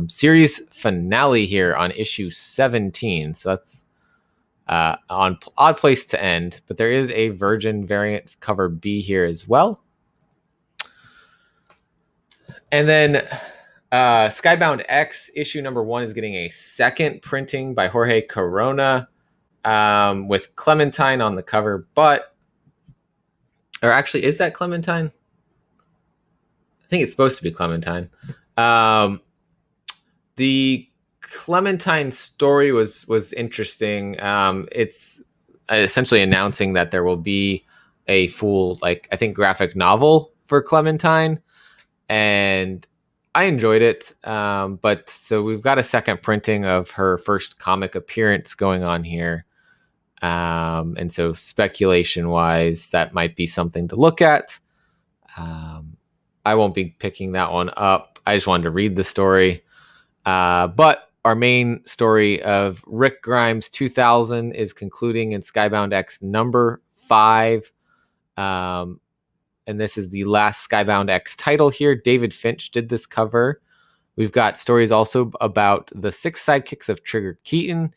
Series finale here on issue 17. So that's on odd place to end. But there is a Virgin variant cover B here as well. And then Skybound X issue number 1 is getting a second printing by Jorge Corona. With Clementine on the cover, or actually, is that Clementine? I think it's supposed to be Clementine. The Clementine story was interesting. It's essentially announcing that there will be a full, like, I think, graphic novel for Clementine, and I enjoyed it. But so we've got a second printing of her first comic appearance going on here. And so speculation wise, that might be something to look at. I won't be picking that one up. I just wanted to read the story. But our main story of Rick Grimes 2000 is concluding in Skybound X number 5. And this is the last Skybound X title here. David Finch did this cover. We've got stories also about the 6 sidekicks of Trigger Keaton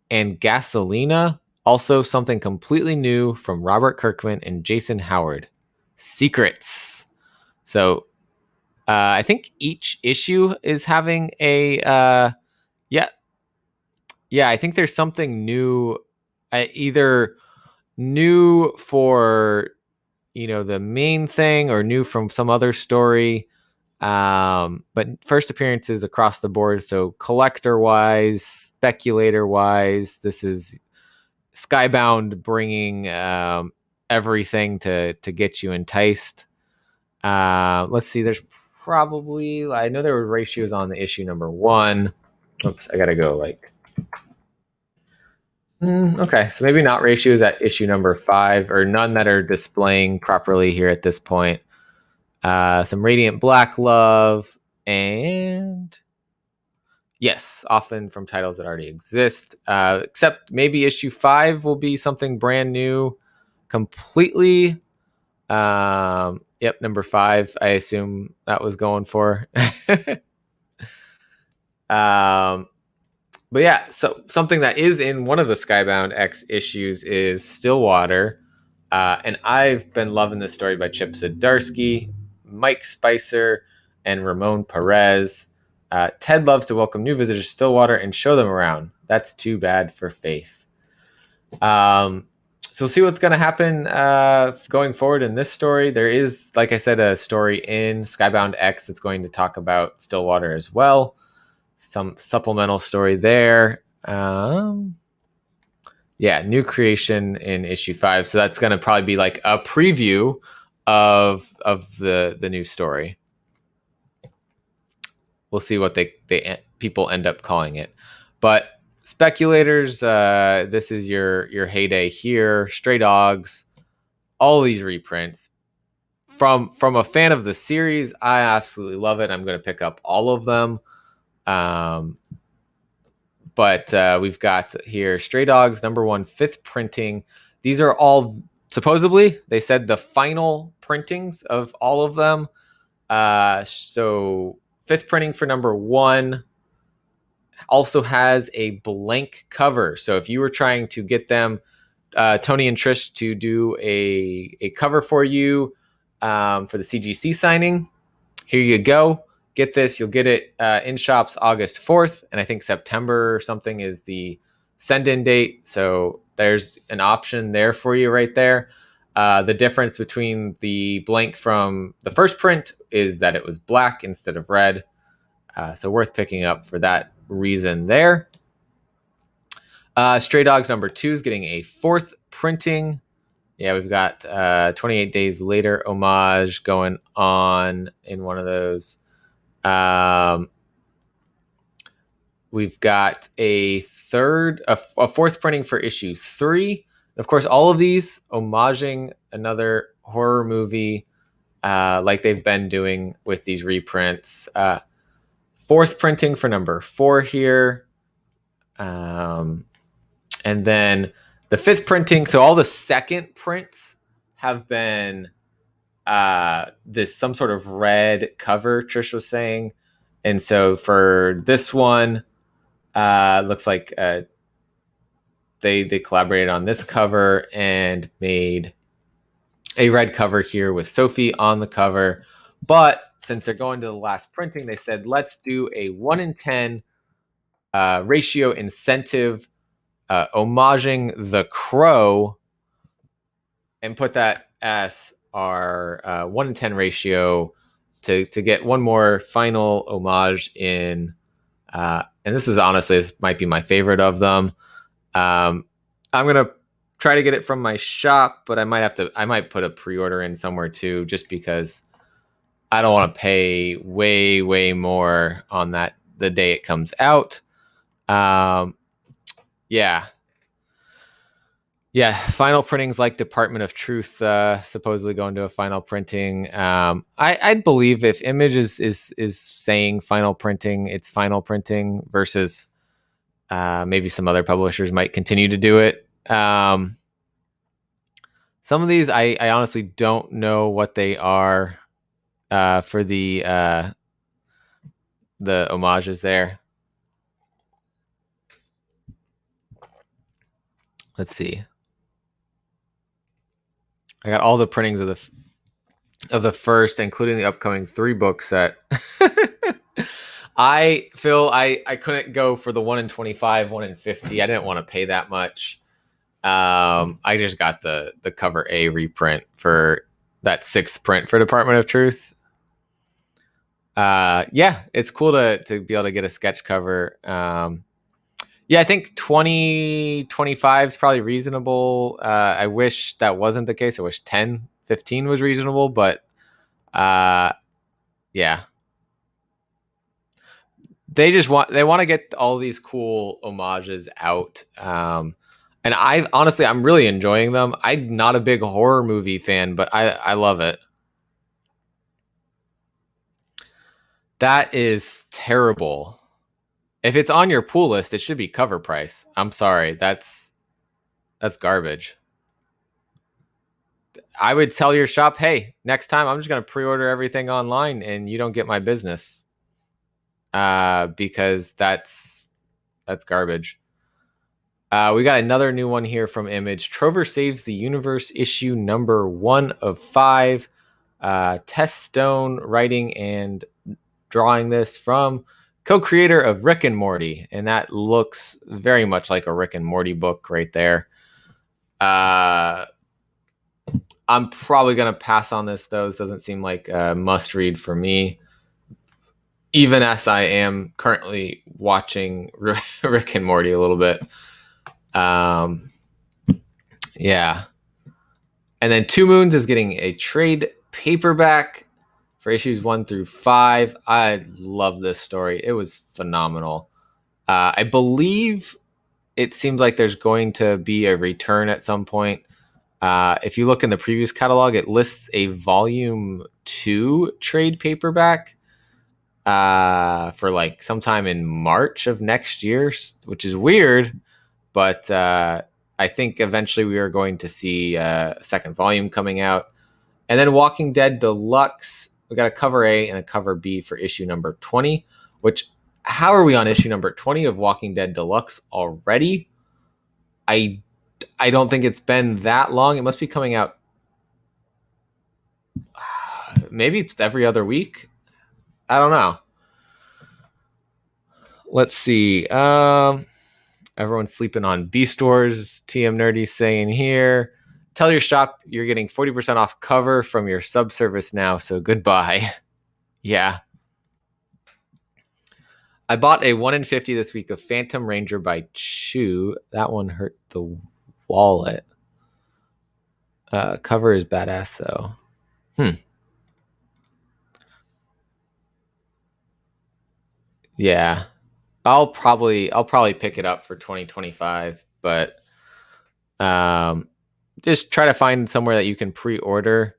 and Gasolina. Also, something completely new from Robert Kirkman and Jason Howard. Secrets. So, I think each issue is having a I think there's something new, either new for the main thing or new from some other story. But first appearances across the board. So collector wise, speculator wise, this is Skybound bringing everything to get you enticed. Let's see. There's probably, I know there were ratios on the issue number 1. Oops, I gotta go okay, so maybe not ratios at issue number 5, or none that are displaying properly here at this point. Some Radiant Black love, and yes, often from titles that already exist, except maybe issue 5 will be something brand new completely. Yep, number 5, I assume that was going for. But yeah, so something that is in one of the Skybound X issues is Stillwater. And I've been loving this story by Chip Zdarsky, Mike Spicer, and Ramon Perez. Ted loves to welcome new visitors to Stillwater and show them around. That's too bad for Faith. So we'll see what's going to happen going forward in this story. There is, like I said, a story in Skybound X that's going to talk about Stillwater as well. Some supplemental story there. New creation in issue 5. So that's going to probably be like a preview of the new story. We'll see what people end up calling it. But speculators, this is your heyday here. Stray Dogs, all these reprints, from a fan of the series, I absolutely love it. I'm going to pick up all of them. But we've got here Stray Dogs #1 5th printing. These are all supposedly, they said, the final printings of all of them. So 5th printing for #1 also has a blank cover. So if you were trying to get them, Tony and Trish, to do a cover for you for the CGC signing, here you go. Get this. You'll get it in shops August 4th. And I think September or something is the send-in date. So there's an option there for you right there. The difference between the blank from the first print is that it was black instead of red. So worth picking up for that reason there. Stray Dogs #2 is getting a 4th printing. Yeah, we've got 28 Days Later homage going on in one of those. We've got a 4th printing for issue 3. Of course, all of these homaging another horror movie, like they've been doing with these reprints. 4th printing for #4 here. And then the 5th printing. So all the second prints have been this some sort of red cover, Trish was saying. And so for this one, looks like they collaborated on this cover and made a red cover here with Sophie on the cover. But since they're going to the last printing, they said, let's do a 1 in 10 ratio incentive homaging The Crow, and put that as our 1 in 10 ratio to get one more final homage in. And this is honestly, this might be my favorite of them. I'm going to try to get it from my shop, but I might put a pre-order in somewhere too, just because I don't want to pay way more on that the day it comes out. Yeah, final printings like Department of Truth supposedly going to a final printing. I'd believe if Image is saying final printing, it's final printing, versus maybe some other publishers might continue to do it. Some of these, I honestly don't know what they are for the homages there. Let's see. I got all the printings of the first, including the upcoming 3-book set. I couldn't go for the 1 in 25, 1 in 50. I didn't want to pay that much. I just got the cover A reprint for that 6th print for Department of Truth. Yeah, it's cool to be able to get a sketch cover. Yeah, I think 20, 25 is probably reasonable. I wish that wasn't the case. I wish 10, 15 was reasonable, but yeah. They want to get all these cool homages out. And I'm really enjoying them. I'm not a big horror movie fan, but I love it. That is terrible. If it's on your pool list, it should be cover price. I'm sorry. That's garbage. I would tell your shop, hey, next time I'm just going to pre-order everything online and you don't get my business. Because that's garbage. We got another new one here from Image. Trover Saves the Universe issue #1 of 5. Tess Stone writing and drawing this from co-creator of Rick and Morty, and that looks very much like a Rick and Morty book right there. I'm probably going to pass on this, though. This doesn't seem like a must-read for me, even as I am currently watching Rick and Morty a little bit. Yeah. And then Two Moons is getting a trade paperback for issues 1 through 5. I love this story. It was phenomenal. I believe it seems like there's going to be a return at some point. If you look in the previous catalog, it lists a volume 2 trade paperback for like sometime in March of next year, which is weird, but I think eventually we are going to see a second volume coming out. And then Walking Dead Deluxe, we got a cover A and a cover B for issue number 20, which, how are we on issue number 20 of Walking Dead Deluxe already? I don't think it's been that long. It must be coming out, maybe it's every other week. I don't know. Let's see. Everyone's sleeping on B stores. TM Nerdy saying here, tell your shop you're getting 40% off cover from your subservice now, so goodbye. Yeah. I bought a 1 in 50 this week of Phantom Ranger by Chew. That one hurt the wallet. Cover is badass though. Yeah. I'll probably pick it up for 2025, but just try to find somewhere that you can pre-order.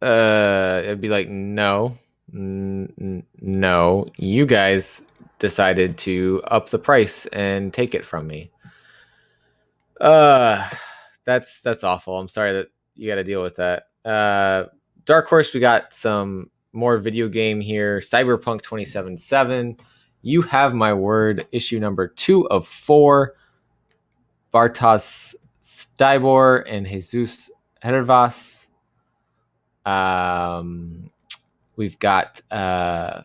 It'd be like, no, you guys decided to up the price and take it from me. That's awful. I'm sorry that you got to deal with that. Dark Horse, we got some more video game here. Cyberpunk 2077. You Have My Word, issue number 2 of 4. Bartosz Stybor and Jesus Hervas. We've got The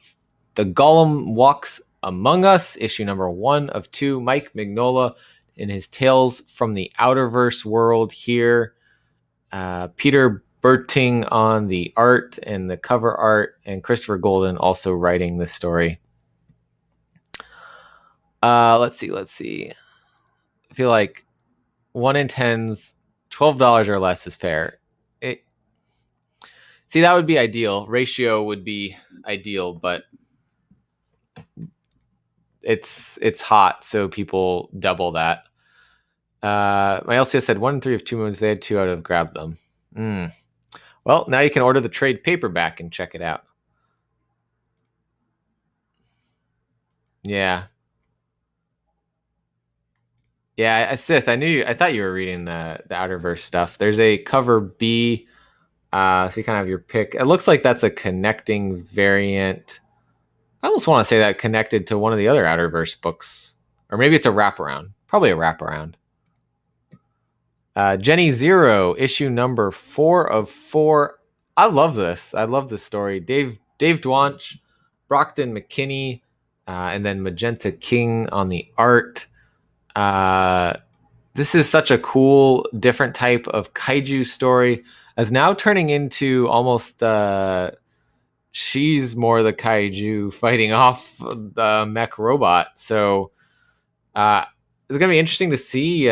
Golem Walks Among Us, issue number 1 of 2. Mike Mignola in his Tales from the Outerverse world here. Peter Berting on the art and the cover art, and Christopher Golden also writing the story. Let's see. I feel like 1 in 10s, $12 or less is fair. See, that would be ideal. Ratio would be ideal, but it's hot, so people double that. My LCS said 1 in 3 of 2 moons. They had 2 out of grabbed them. Well, now you can order the trade paperback and check it out. Yeah. Yeah, Sith, I thought you were reading the Outerverse stuff. There's a cover B, so you kind of have your pick. It looks like that's a connecting variant. I almost want to say that connected to one of the other Outerverse books. Or maybe it's a wraparound. Probably a wraparound. Jenny Zero, issue number 4 of 4. I love this. I love this story. Dave Dwanch, Brockton McKinney, and then Magenta King on the art. This is such a cool, different type of kaiju story. As now turning into almost she's more the kaiju fighting off the mech robot. So it's gonna be interesting to see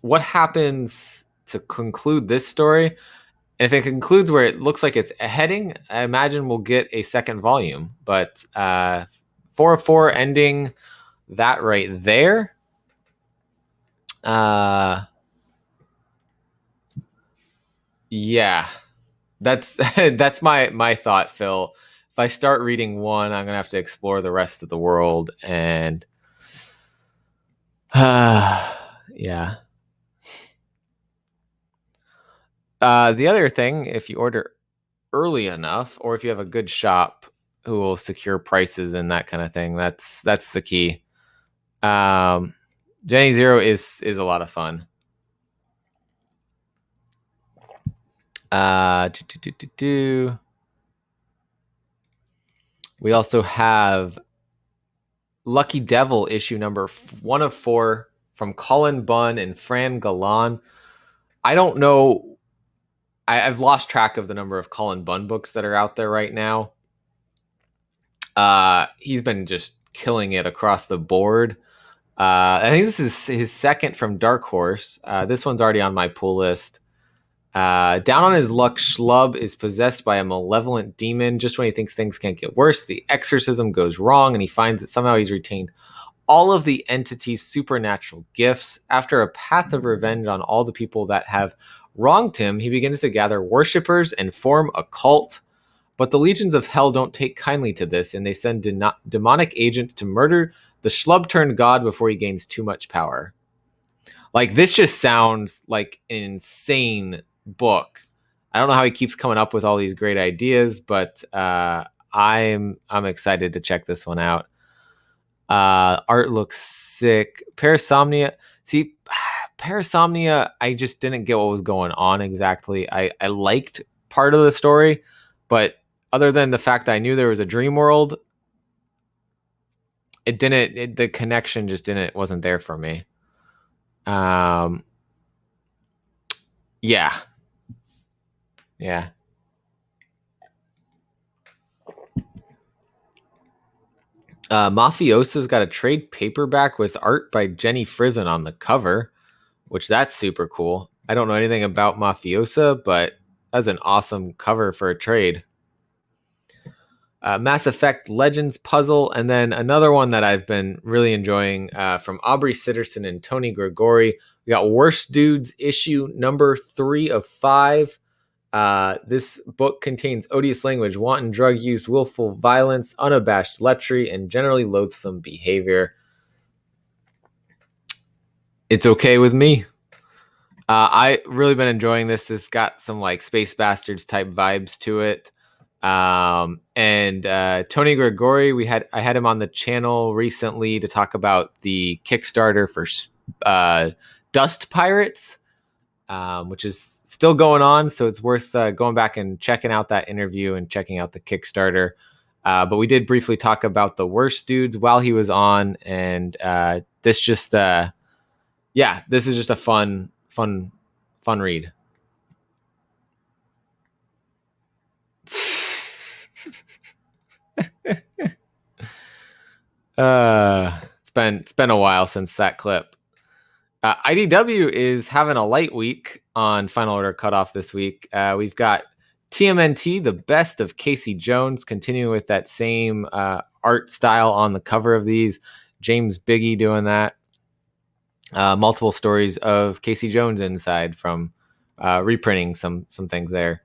what happens to conclude this story. And if it concludes where it looks like it's heading, I imagine we'll get a second volume. But 4 of 4 ending that right there. Yeah, that's my thought, Phil. If I start reading one, I'm gonna have to explore the rest of the world, and yeah. The other thing, if you order early enough, or if you have a good shop who will secure prices and that kind of thing, that's the key. Jenny Zero is a lot of fun. We also have Lucky Devil issue number 1 of 4 from Colin Bunn and Fran Galan. I don't know. I've lost track of the number of Colin Bunn books that are out there right now. He's been just killing it across the board. I think this is his second from Dark Horse. This one's already on my pull list. Down on his luck, Schlub is possessed by a malevolent demon. Just when he thinks things can't get worse, the exorcism goes wrong, and he finds that somehow he's retained all of the entity's supernatural gifts. After a path of revenge on all the people that have wronged him, he begins to gather worshippers and form a cult. But the legions of hell don't take kindly to this, and they send demonic agents to murder the schlub-turned god before he gains too much power. Like, this just sounds like an insane book. I don't know how he keeps coming up with all these great ideas, but I'm excited to check this one out. Art looks sick. Parasomnia. See, Parasomnia, I just didn't get what was going on exactly. I liked part of the story, but other than the fact that I knew there was a dream world, the connection just wasn't there for me. Yeah. Mafiosa's got a trade paperback with art by Jenny Frison on the cover, which that's super cool. I don't know anything about Mafiosa, but that's an awesome cover for a trade. Mass Effect Legends puzzle, and then another one that I've been really enjoying from Aubrey Sitterson and Tony Gregori. We got Worst Dudes issue number 3 of 5. This book contains odious language, wanton drug use, willful violence, unabashed lechery, and generally loathsome behavior. It's okay with me. I really been enjoying this. This got some like Space Bastards type vibes to it. And Tony Gregori, I had him on the channel recently to talk about the Kickstarter for Dust Pirates, which is still going on. So it's worth going back and checking out that interview and checking out the Kickstarter. But we did briefly talk about the Worst Dudes while he was on, and this is just a fun read. It's been a while since that clip. IDW is having a light week on Final Order Cutoff this week. We've got TMNT, the best of Casey Jones, continuing with that same art style on the cover of these. James Biggie doing that. Multiple stories of Casey Jones inside from reprinting some things there.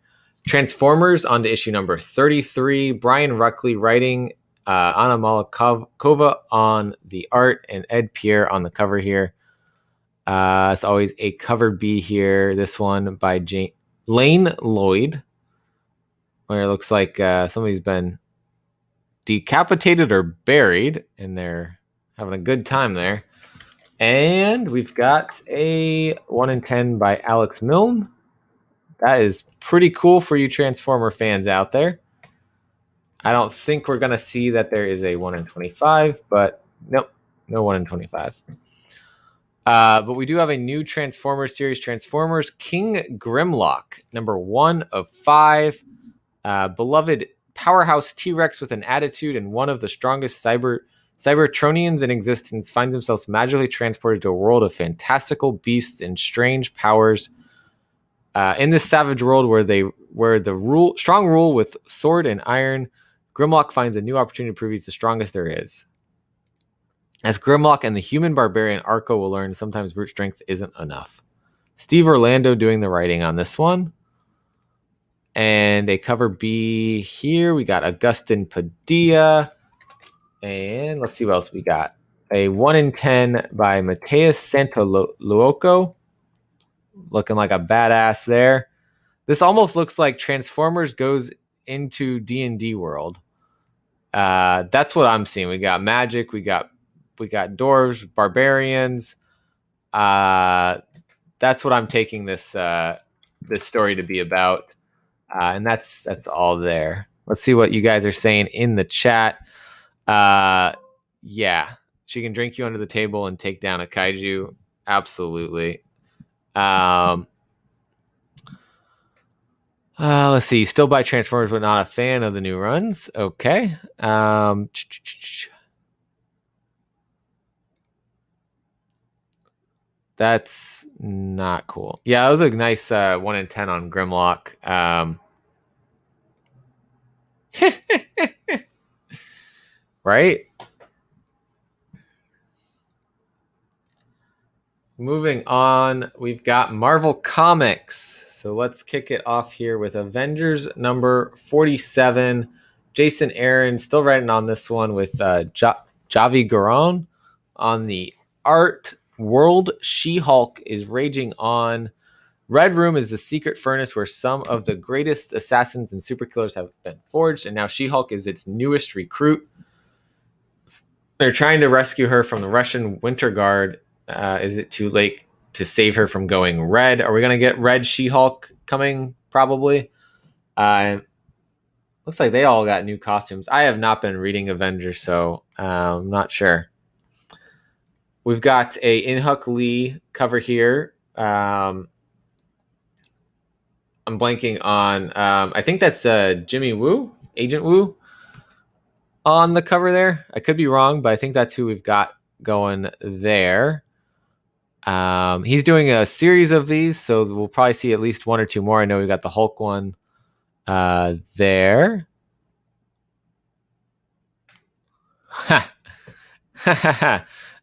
Transformers on to issue number 33. Brian Ruckley writing, Anna Malakova on the art, and Ed Pierre on the cover here. It's always a cover B here. This one by Lane Lloyd, where it looks like somebody's been decapitated or buried, and they're having a good time there. And we've got a 1 in 10 by Alex Milne. That is pretty cool for you Transformer fans out there. I don't think we're going to see that there is a 1 in 25, but nope, no 1 in 25. But we do have a new Transformers series, Transformers King Grimlock, number 1 of 5. Beloved powerhouse T-Rex with an attitude and one of the strongest Cybertronians in existence finds themselves magically transported to a world of fantastical beasts and strange powers. In this savage world where the strong rule with sword and iron, Grimlock finds a new opportunity to prove he's the strongest there is. As Grimlock and the human barbarian Arco will learn, sometimes brute strength isn't enough. Steve Orlando doing the writing on this one. And a cover B here. We got Agustin Padilla. And let's see what else we got. A 1 in 10 by Mateus Santoluoco. Looking like a badass there. This almost looks like Transformers goes into D&D world. That's what I'm seeing. We got magic. We got dwarves, barbarians. That's what I'm taking this story to be about. And that's all there. Let's see what you guys are saying in the chat. Yeah, she can drink you under the table and take down a kaiju. Absolutely. Let's see. Still buy Transformers, but not a fan of the new runs. Okay. That's not cool. Yeah, that was a nice 1 in 10 on Grimlock. Right? moving on, we've got Marvel Comics. So let's kick it off here with Avengers number 47. Jason Aaron still writing on this one with Javi Garon on the art. World She-Hulk is raging on. Red Room is the secret furnace where some of the greatest assassins and superkillers have been forged, and now She-Hulk is its newest recruit. They're trying to rescue her from the Russian Winter Guard. Is it too late to save her from going red? Are we going to get Red She-Hulk coming? Probably. Looks like they all got new costumes. I have not been reading Avengers, so I'm not sure. We've got a In-Huck Lee cover here. I'm blanking on. I think that's Jimmy Woo, Agent Woo, on the cover there. I could be wrong, but I think that's who we've got going there. He's doing a series of these, so we'll probably see at least one or two more. I know we got the Hulk one there.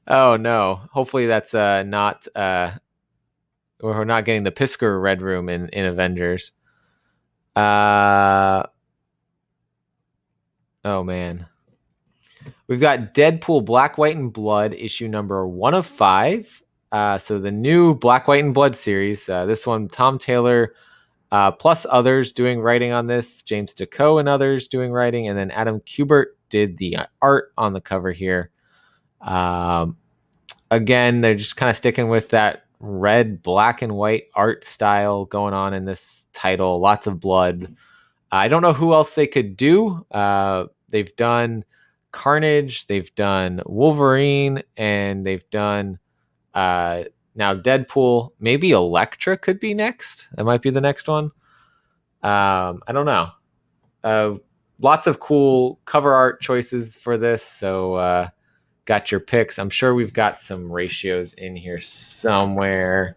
Oh no! Hopefully that's not. We're not getting the Pisker Red Room in Avengers. Oh man. We've got Deadpool Black, White, and Blood, issue number 1 of 5. So the new Black, White, and Blood series. This one, Tom Taylor, plus others doing writing on this. James DeCoe and others doing writing. And then Adam Kubert did the art on the cover here. Again, they're just kind of sticking with that red, black, and white art style going on in this title. Lots of blood. I don't know who else they could do. They've done Carnage, they've done Wolverine, and they've done now Deadpool. Maybe Elektra could be next. That might be the next one. I don't know. Lots of cool cover art choices for this. So got your picks. I'm sure we've got some ratios in here somewhere.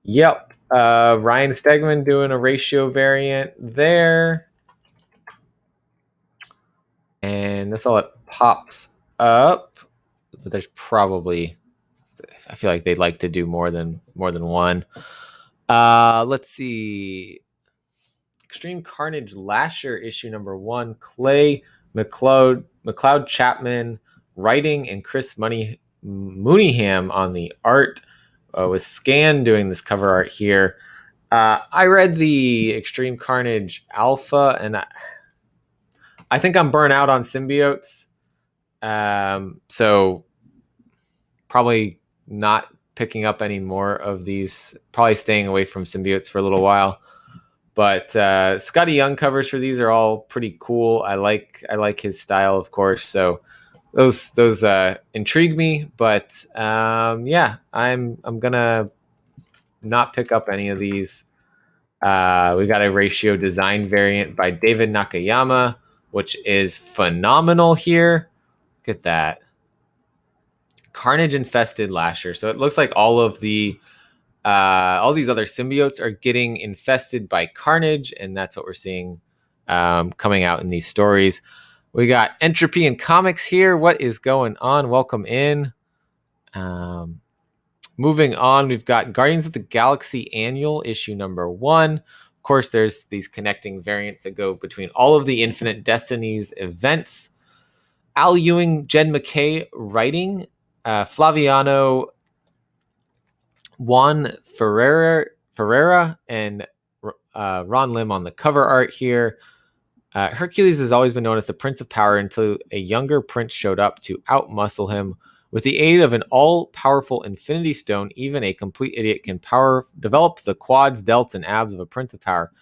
Yep. Ryan Stegman doing a ratio variant there. And that's all it pops up. But there's probably, I feel like they'd like to do more than one. Let's see. Extreme Carnage Lasher issue number 1. Clay McLeod Chapman writing, and Chris Mooneyham on the art, with Scan doing this cover art here. I read the Extreme Carnage Alpha, and I think I'm burnt out on symbiotes. So probably not picking up any more of these, probably staying away from symbiotes for a little while. But Scotty Young covers for these are all pretty cool. I like his style, of course. So those intrigue me. But yeah, I'm gonna not pick up any of these. We got a ratio design variant by David Nakayama, which is phenomenal here. Look at that. Carnage infested Lasher. So it looks like all these other symbiotes are getting infested by Carnage, and that's what we're seeing coming out in these stories. We got Entropy in Comics here. What is going on? Welcome in. Moving on, we've got Guardians of the Galaxy Annual, issue number 1. Of course, there's these connecting variants that go between all of the Infinite Destinies events. Al Ewing, Jed McKay writing, Flaviano Juan Ferreira and Ron Lim on the cover art here. Hercules has always been known as the Prince of Power until a younger prince showed up to outmuscle him. With the aid of an all-powerful Infinity Stone, even a complete idiot can develop the quads, delts, and abs of a Prince of Power.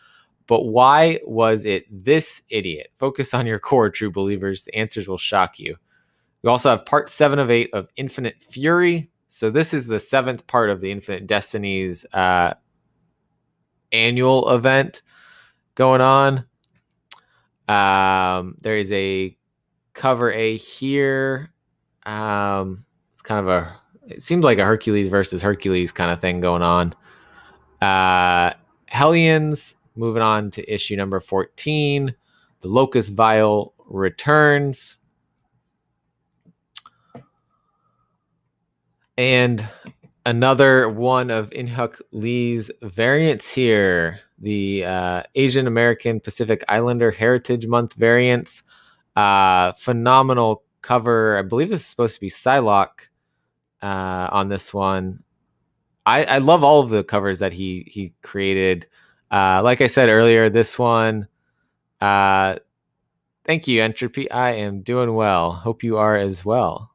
But why was it this idiot? Focus on your core, true believers. The answers will shock you. We also have part 7 of 8 of Infinite Fury. So this is the 7th part of the Infinite Destinies annual event going on. There is a cover A here. It's kind of it seems like a Hercules versus Hercules kind of thing going on. Hellions, moving on to issue number 14. The Locust Vial returns. And Another one of In-Hyuk Lee's variants here. The Asian American Pacific Islander Heritage Month variants. Phenomenal cover. I believe this is supposed to be Psylocke on this one. I love all of the covers that he created. Like I said earlier, this one. Thank you, Entropy. I am doing well. Hope you are as well.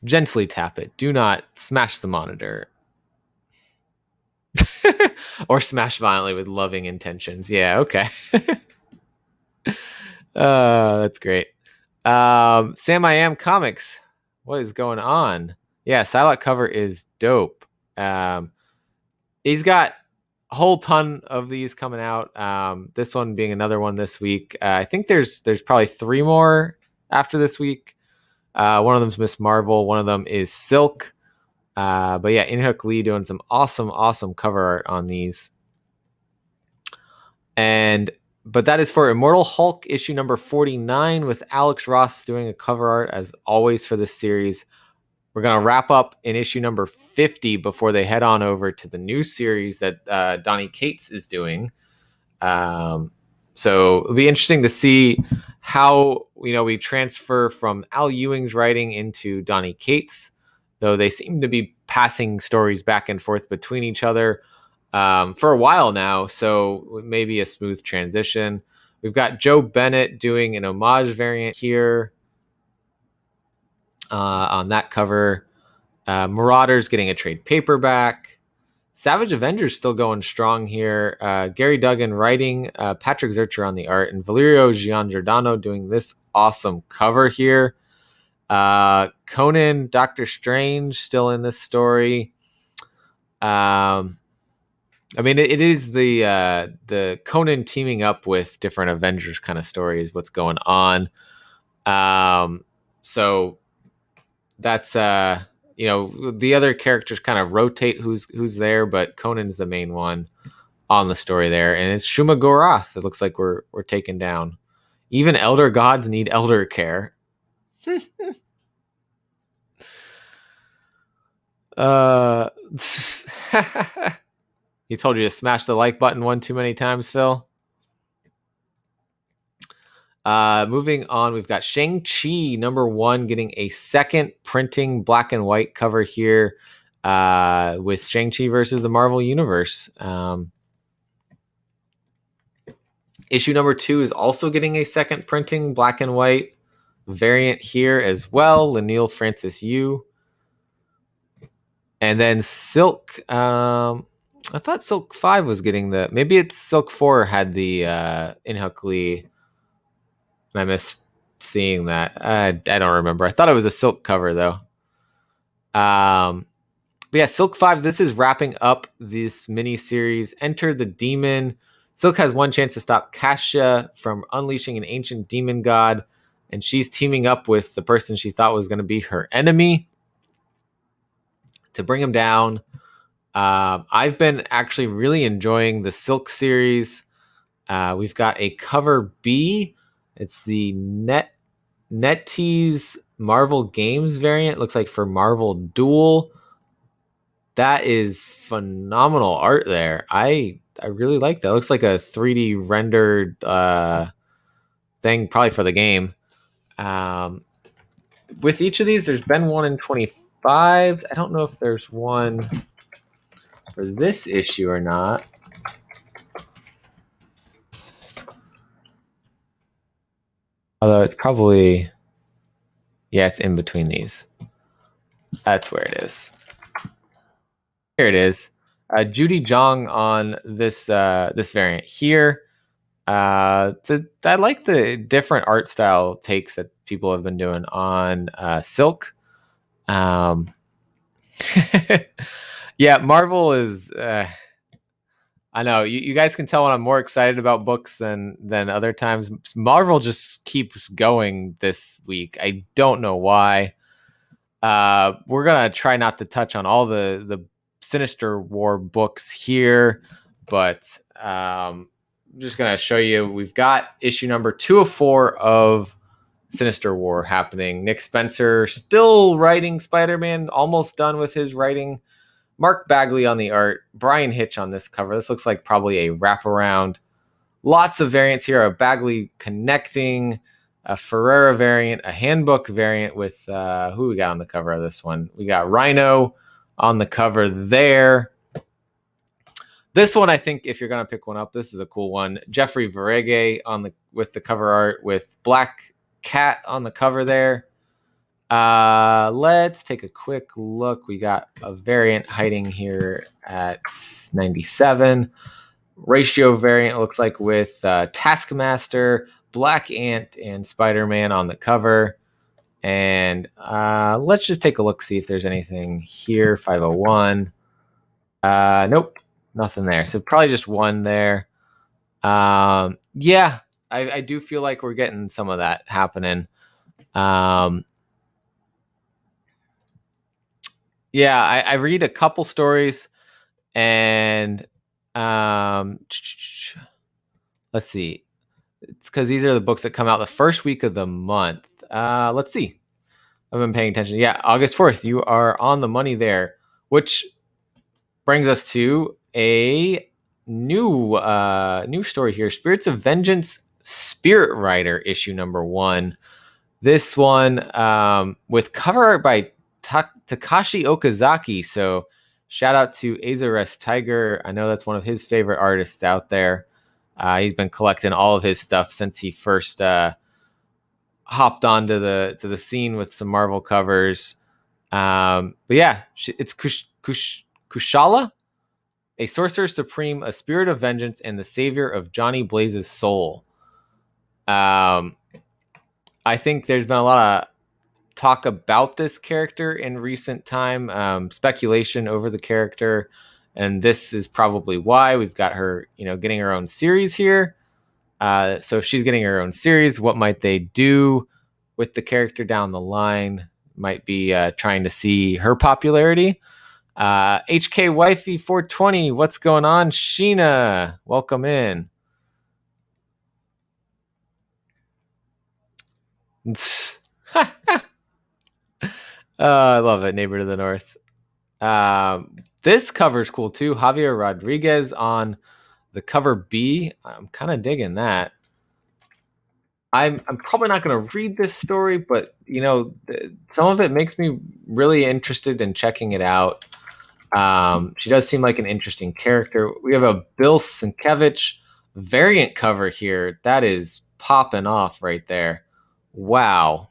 Gently tap it. Do not smash the monitor. Or smash violently with loving intentions. Yeah, okay. That's great. Sam I Am Comics. What is going on? Yeah, Psylocke cover is dope. He's got a whole ton of these coming out. This one being another one this week. I think there's probably 3 more after this week. One of them's Miss Marvel. One of them is Silk. But yeah, In-Hyuk Lee doing some awesome cover art on these. But that is for Immortal Hulk issue number 49 with Alex Ross doing a cover art as always for this series. We're going to wrap up in issue number 50 before they head on over to the new series that Donny Cates is doing. So it'll be interesting to see how we transfer from Al Ewing's writing into Donny Cates, though they seem to be passing stories back and forth between each other for a while now, so maybe a smooth transition. We've got Joe Bennett doing an homage variant here on that cover. Marauders getting a trade paperback. Savage Avengers still going strong here. Gary Duggan writing, Patrick Zercher on the art, and Valerio Giangiordano doing this awesome cover here. Conan, Doctor Strange still in this story. I mean, it is the Conan teaming up with different Avengers kind of story is what's going on. So that's the other characters kind of rotate who's there, but Conan's the main one on the story there, and it's Shuma Gorath. It looks like we're taken down. Even elder gods need elder care. He told you to smash the like button one too many times, Phil. Moving on, we've got Shang-Chi #1 getting a second printing black and white cover here with Shang-Chi versus the Marvel Universe. Issue number 2 is also getting a second printing black and white variant here as well. Lanil Francis Yu. And then Silk. I thought Silk 5 was getting maybe it's Silk 4 had the In-Hyuk Lee. And I missed seeing that. I don't remember. I thought it was a Silk cover though. But yeah, Silk 5, this is wrapping up this mini series. Enter the Demon. Silk has one chance to stop Kasha from unleashing an ancient demon god, and she's teaming up with the person she thought was going to be her enemy to bring him down. I've been actually really enjoying the Silk series. We've got a cover B. It's the NetEase Marvel Games variant. Looks like for Marvel Duel. That is phenomenal art there. I really like that. It looks like a 3D rendered thing, probably for the game. With each of these, there's been one in 25. I don't know if there's one for this issue or not. Although it's probably, yeah, it's in between these. That's where it is. Here it is. Judy Zhang on this variant here. I like the different art style takes that people have been doing on Silk. Yeah, Marvel is. I know you guys can tell when I'm more excited about books than other times. Marvel just keeps going this week. I don't know why. We're gonna try not to touch on all the Sinister War books here, but I'm just gonna show you. We've got issue number 204 of Sinister War happening. Nick Spencer still writing Spider-Man, almost done with his writing. Mark Bagley on the art. Brian Hitch on this cover. This looks like probably a wraparound. Lots of variants here. A Bagley connecting, a Ferreira variant, a handbook variant with who we got on the cover of this one? We got Rhino on the cover there. This one, I think, if you're gonna pick one up, this is a cool one. Jeffrey Verege with the cover art with Black Cat on the cover there. Let's take a quick look. We got a variant hiding here at 97. Ratio variant looks like with Taskmaster, Black Ant, and Spider-Man on the cover. And let's just take a look, see if there's anything here. 501. Nope, nothing there. So probably just one there. Yeah, I do feel like we're getting some of that happening. Yeah, I read a couple stories, and let's see. It's because these are the books that come out the first week of the month. Let's see. I've been paying attention. Yeah, August 4th. You are on the money there, which brings us to a new story here. Spirits of Vengeance, Spirit Rider, issue number 1. This one with cover art by Takashi Okazaki. So shout out to Azores Tiger. I know that's one of his favorite artists out there. He's been collecting all of his stuff since he first hopped onto the scene with some Marvel covers. But yeah, it's Kushala, a sorcerer supreme, a spirit of vengeance, and the savior of Johnny Blaze's soul. I think there's been a lot of talk about this character in recent time, speculation over the character, and this is probably why we've got her, getting her own series here. So if she's getting her own series, what might they do with the character down the line? Might be trying to see her popularity. HK Wifey 420, what's going on? Sheena, welcome in. I love it. Neighbor to the North. This cover's cool too. Javier Rodriguez on the cover B. I'm kind of digging that. I'm probably not going to read this story, but some of it makes me really interested in checking it out. She does seem like an interesting character. We have a Bill Sienkiewicz variant cover here. That is popping off right there. Wow.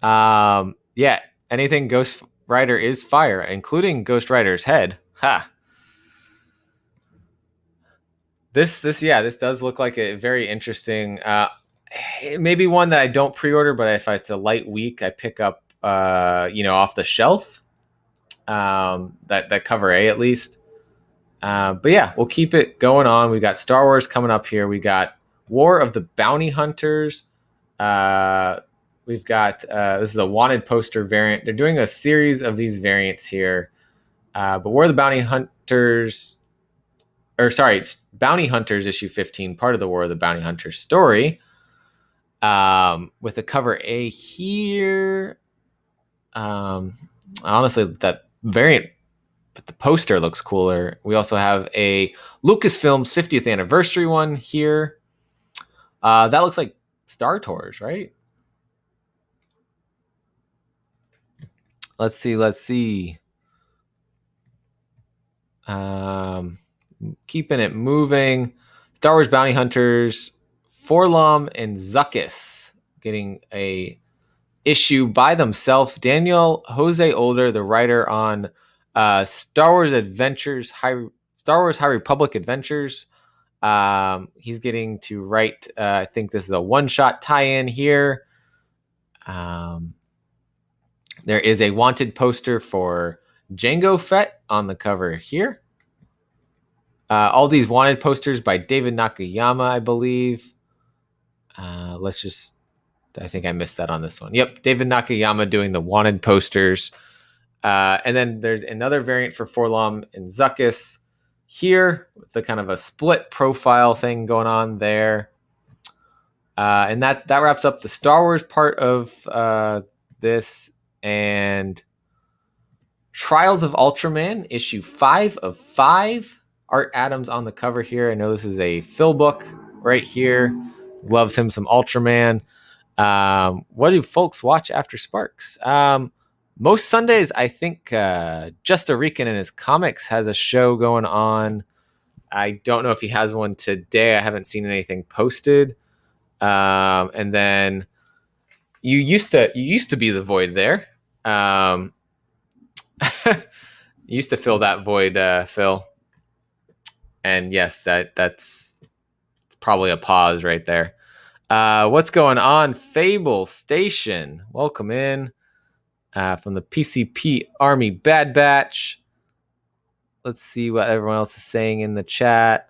Yeah, anything Ghost Rider is fire, including Ghost Rider's head. Ha. This does look like a very interesting, maybe one that I don't pre-order, but if it's a light week, I pick up, off the shelf. That cover A at least. But yeah, we'll keep it going on. We got Star Wars coming up here. We got War of the Bounty Hunters. We've got this is a wanted poster variant. They're doing a series of these variants here. But War of the Bounty Hunters, Bounty Hunters issue 15, part of the War of the Bounty Hunters story. With the cover A here. Honestly, that variant, but the poster looks cooler. We also have a Lucasfilm's 50th anniversary one here. That looks like Star Tours, right? Let's see. Keeping it moving. Star Wars Bounty Hunters, Forlom and Zuckuss getting a issue by themselves. Daniel Jose Older, the writer on Star Wars High Republic Adventures. He's getting to write, I think this is a one-shot tie-in here. There is a wanted poster for Jango Fett on the cover here. All these wanted posters by David Nakayama, I believe. I think I missed that on this one. Yep, David Nakayama doing the wanted posters. And then there's another variant for Forlom and Zuckuss here with the kind of a split profile thing going on there. And that wraps up the Star Wars part of this. And Trials of Ultraman, issue 5 of 5. Art Adams on the cover here. I know this is a Phil book right here. Loves him some Ultraman. What do folks watch after Sparks? Most Sundays, I think Just a Rican and his comics has a show going on. I don't know if he has one today. I haven't seen anything posted. And then you used to be the void there. You used to fill that void, Phil. And yes, that's probably a pause right there. What's going on? Fable Station, welcome in from the PCP Army Bad Batch. Let's see what everyone else is saying in the chat.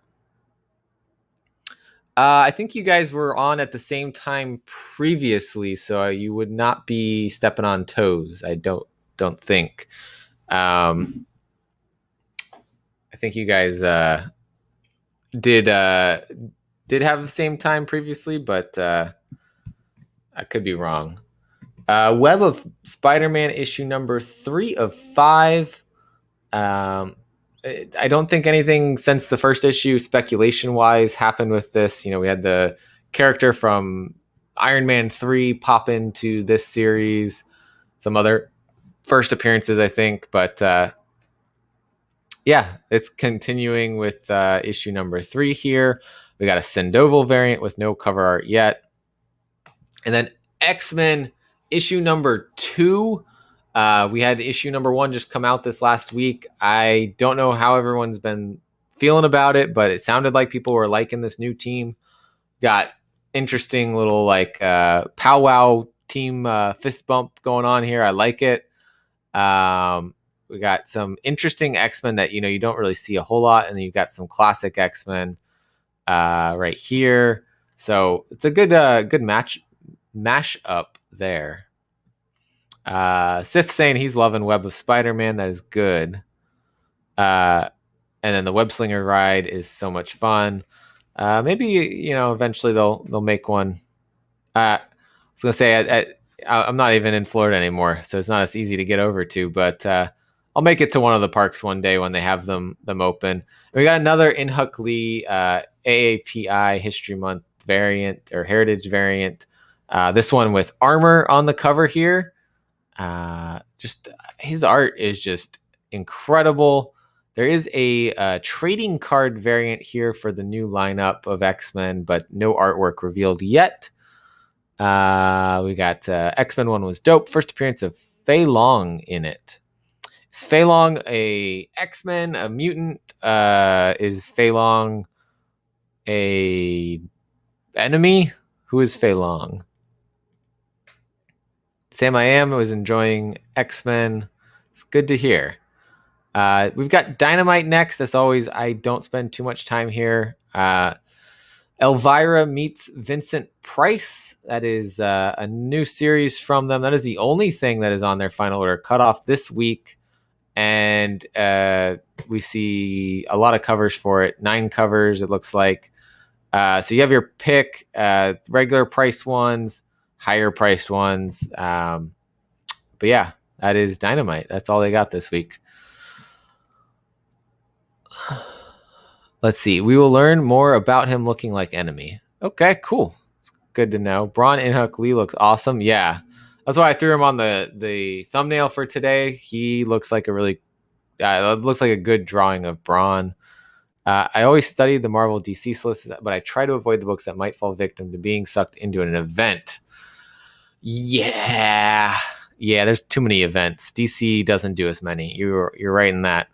I think you guys were on at the same time previously, so you would not be stepping on toes. I don't think. I think you guys did have the same time previously, but I could be wrong. Web of Spider-Man issue number 3 of 5. I don't think anything since the first issue, speculation-wise, happened with this. We had the character from Iron Man 3 pop into this series. Some other first appearances, I think. But yeah, it's continuing with issue number 3 here. We got a Sandoval variant with no cover art yet. And then X-Men issue number 2. We had issue number 1 just come out this last week. I don't know how everyone's been feeling about it, but it sounded like people were liking this new team. Got interesting little powwow team fist bump going on here. I like it. We got some interesting X-Men that you don't really see a whole lot, and then you've got some classic X-Men right here. So it's a good mash up there. Sith saying he's loving Web of Spider-Man. That is good. And then the Web Slinger ride is so much fun. Maybe eventually they'll make one. I was gonna say I'm not even in Florida anymore, so it's not as easy to get over to. But I'll make it to one of the parks one day when they have them open. And we got another In-Huck Lee AAPI History Month variant or Heritage variant. This one with armor on the cover here. Just his art is just incredible. There is a trading card variant here for the new lineup of X-Men, but no artwork revealed yet. We got X-Men 1 was dope. First appearance of Fei Long in it. Is Fei Long a X-Men, a mutant? Is Fei Long a enemy? Who is Fei Long? Sam I Am was enjoying X-Men. It's good to hear. We've got Dynamite next. As always, I don't spend too much time here. Elvira meets Vincent Price. That is a new series from them. That is the only thing that is on their Final Order Cutoff this week. And we see a lot of covers for it. 9 covers, it looks like. So you have your pick, regular price ones, higher priced ones. But yeah, that is Dynamite. That's all they got this week. Let's see. We will learn more about him looking like enemy. Okay, cool. It's good to know. Braun In-Huck Lee looks awesome. Yeah. That's why I threw him on the thumbnail for today. He looks like looks like a good drawing of Braun. I always study the Marvel DC solicits, but I try to avoid the books that might fall victim to being sucked into an event. Yeah, there's too many events. DC doesn't do as many. You're right in that.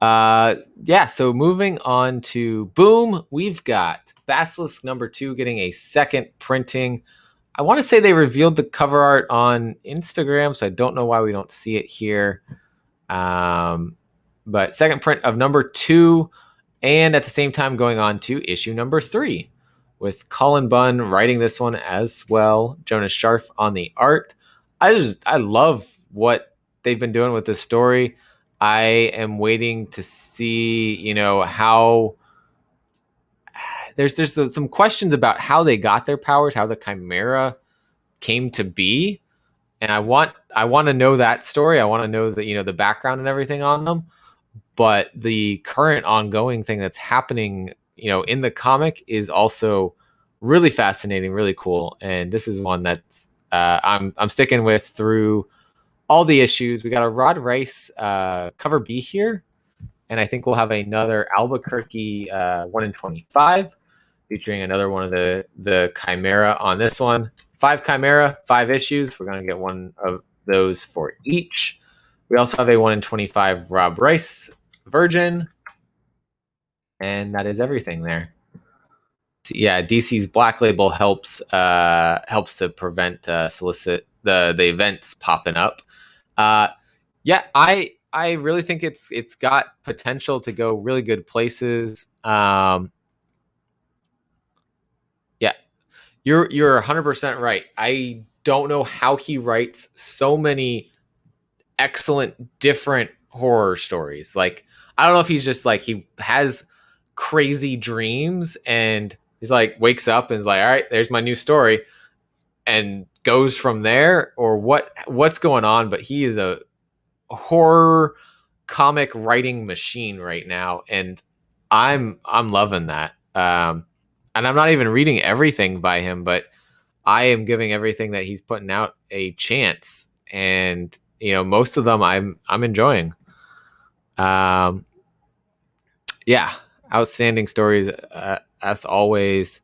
So moving on to Boom, we've got Basilisk number 2 getting a second printing. I want to say they revealed the cover art on Instagram, so I don't know why we don't see it here. But second print of number 2, and at the same time going on to issue number 3 with Colin Bunn writing this one as well. Jonas Scharf on the art. I love what they've been doing with this story. I am waiting to see, how there's some questions about how they got their powers, how the Chimera came to be, and I want to know that story. I want to know the background and everything on them. But the current ongoing thing that's happening, in the comic is also really fascinating, really cool. And this is one that's I'm sticking with through all the issues. We got a Rod Rice cover B here, and I think we'll have another Albuquerque 1 in 25 featuring another one of the Chimera on this one. 5 Chimera, 5 issues. We're going to get one of those for each. We also have a 1 in 25 Rob Rice Virgin, and that is everything there. Yeah, DC's Black Label helps to prevent solicit the events popping up. Yeah, I really think it's got potential to go really good places. Yeah, you're 100% right. I don't know how he writes so many excellent different horror stories. Like, I don't know if he's just like, he has crazy dreams and he's like wakes up and is like, all right, there's my new story, and goes from there, or what's going on. But he is a horror comic writing machine right now, and I'm loving that. And I'm not even reading everything by him, but I am giving everything that he's putting out a chance, and most of them I'm enjoying. Yeah, outstanding stories as always.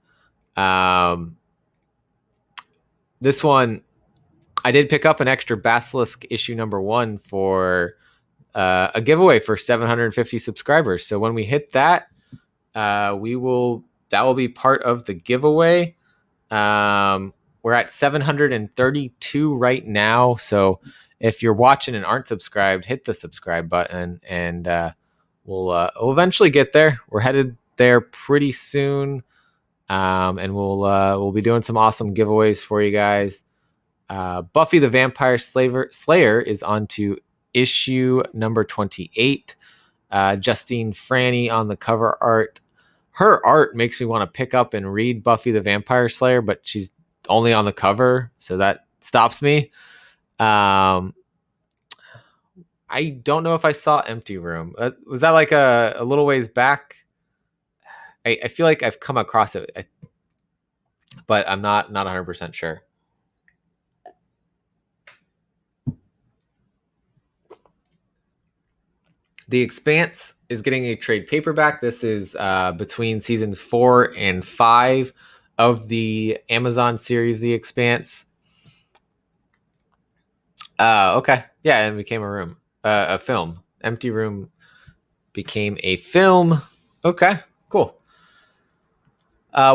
This one, I did pick up an extra Basilisk issue number 1 for a giveaway for 750 subscribers. So when we hit that, that will be part of the giveaway. We're at 732 right now. So if you're watching and aren't subscribed, hit the subscribe button, and we'll eventually get there. We're headed there pretty soon. And we'll be doing some awesome giveaways for you guys. Buffy the Vampire Slayer is on to issue number 28. Justine Franny on the cover art. Her art makes me want to pick up and read Buffy the Vampire Slayer, but she's only on the cover, so that stops me. I don't know if I saw Empty Room. Was that like a little ways back? I feel like I've come across it, but I'm not 100% sure. The Expanse is getting a trade paperback. This is between seasons 4 and 5 of the Amazon series, The Expanse. Okay. Yeah, and it became a film. Empty Room became a film. Okay, cool.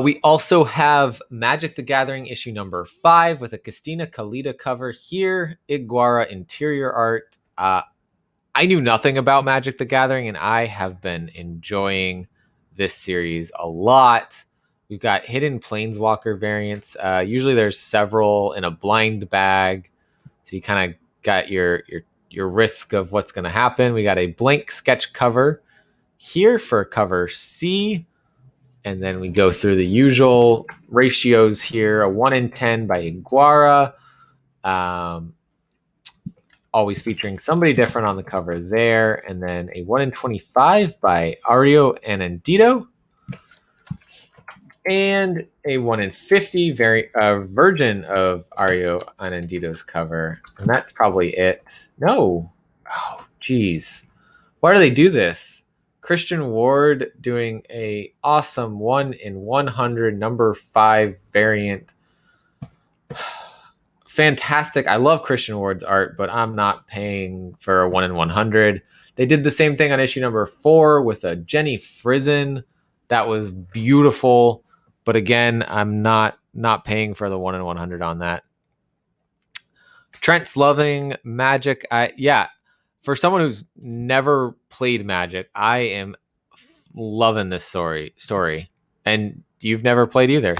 We also have Magic the Gathering issue number 5 with a Christina Kalita cover here. Iguara interior art. I knew nothing about Magic the Gathering, and I have been enjoying this series a lot. We've got hidden Planeswalker variants. Usually there's several in a blind bag, so you kind of got your risk of what's going to happen. We got a blank sketch cover here for cover C, and then we go through the usual ratios here. A 1 in 10 by Iguara. Always featuring somebody different on the cover there. And then a 1 in 25 by Ario Anandito. And a 1 in 50 version of Ario Anandito's cover. And that's probably it. No. Oh, geez. Why do they do this? Christian Ward doing a awesome 1 in 100 number 5 variant. Fantastic. I love Christian Ward's art, but I'm not paying for a 1 in 100. They did the same thing on issue number 4 with a Jenny Frizen. That was beautiful. But again, I'm not paying for the 1 in 100 on that. Trent's loving Magic. For someone who's never played Magic, I am loving this story. And you've never played either.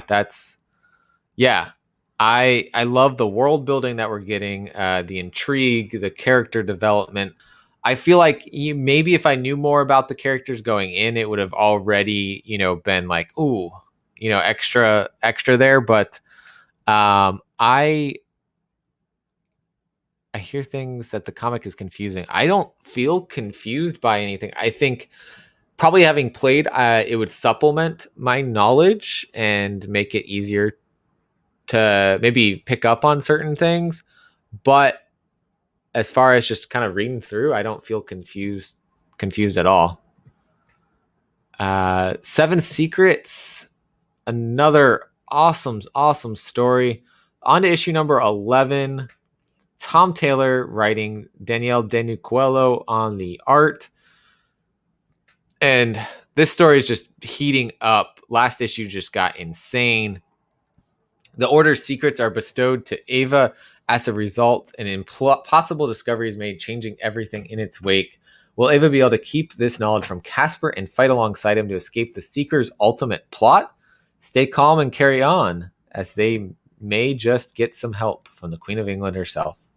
I love the world building that we're getting, the intrigue, the character development. I feel like maybe if I knew more about the characters going in, it would have already, been like, ooh, extra there. But I hear things that the comic is confusing. I don't feel confused by anything. I think probably having played, it would supplement my knowledge and make it easier to maybe pick up on certain things. But as far as just kind of reading through, I don't feel confused at all. Seven Secrets, another awesome story. On to issue number 11. Tom Taylor writing, Danielle Denucuelo on the art. And this story is just heating up. Last issue just got insane. The Order's secrets are bestowed to Ava as a result, and impossible discoveries made, changing everything in its wake. Will Ava be able to keep this knowledge from Casper and fight alongside him to escape the Seeker's ultimate plot? Stay calm and carry on, as they may just get some help from the Queen of England herself.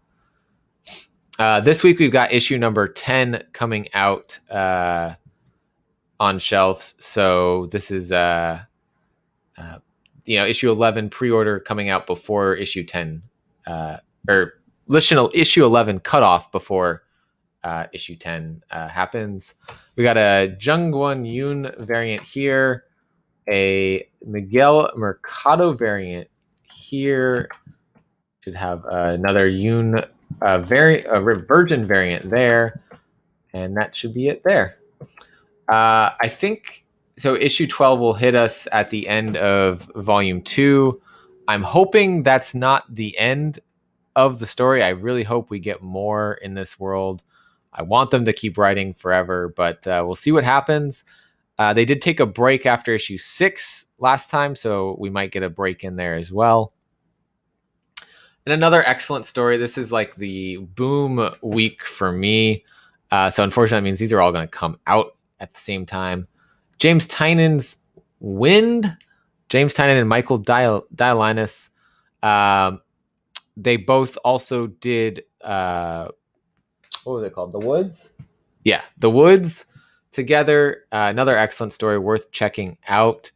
This week we've got issue number 10 coming out on shelves. So this is issue 11 pre-order coming out before issue 10, or issue 11 cutoff before issue 10 happens. We got a Jungwon Yoon variant here, a Miguel Mercado variant here. Should have another Yoon Virgin variant there, and that should be it there. I think so. Issue 12 will hit us at the end of volume 2. I'm hoping that's not the end of the story. I really hope we get more in this world. I want them to keep writing forever, but we'll see what happens. They did take a break after issue 6 last time, so we might get a break in there as well. And another excellent story. This is like the boom week for me. So unfortunately, that means these are all going to come out at the same time. James Tynan's Wind. James Tynan and Michael Dialinus. They both also did, what was it called? The Woods? Yeah, The Woods together. Another excellent story worth checking out.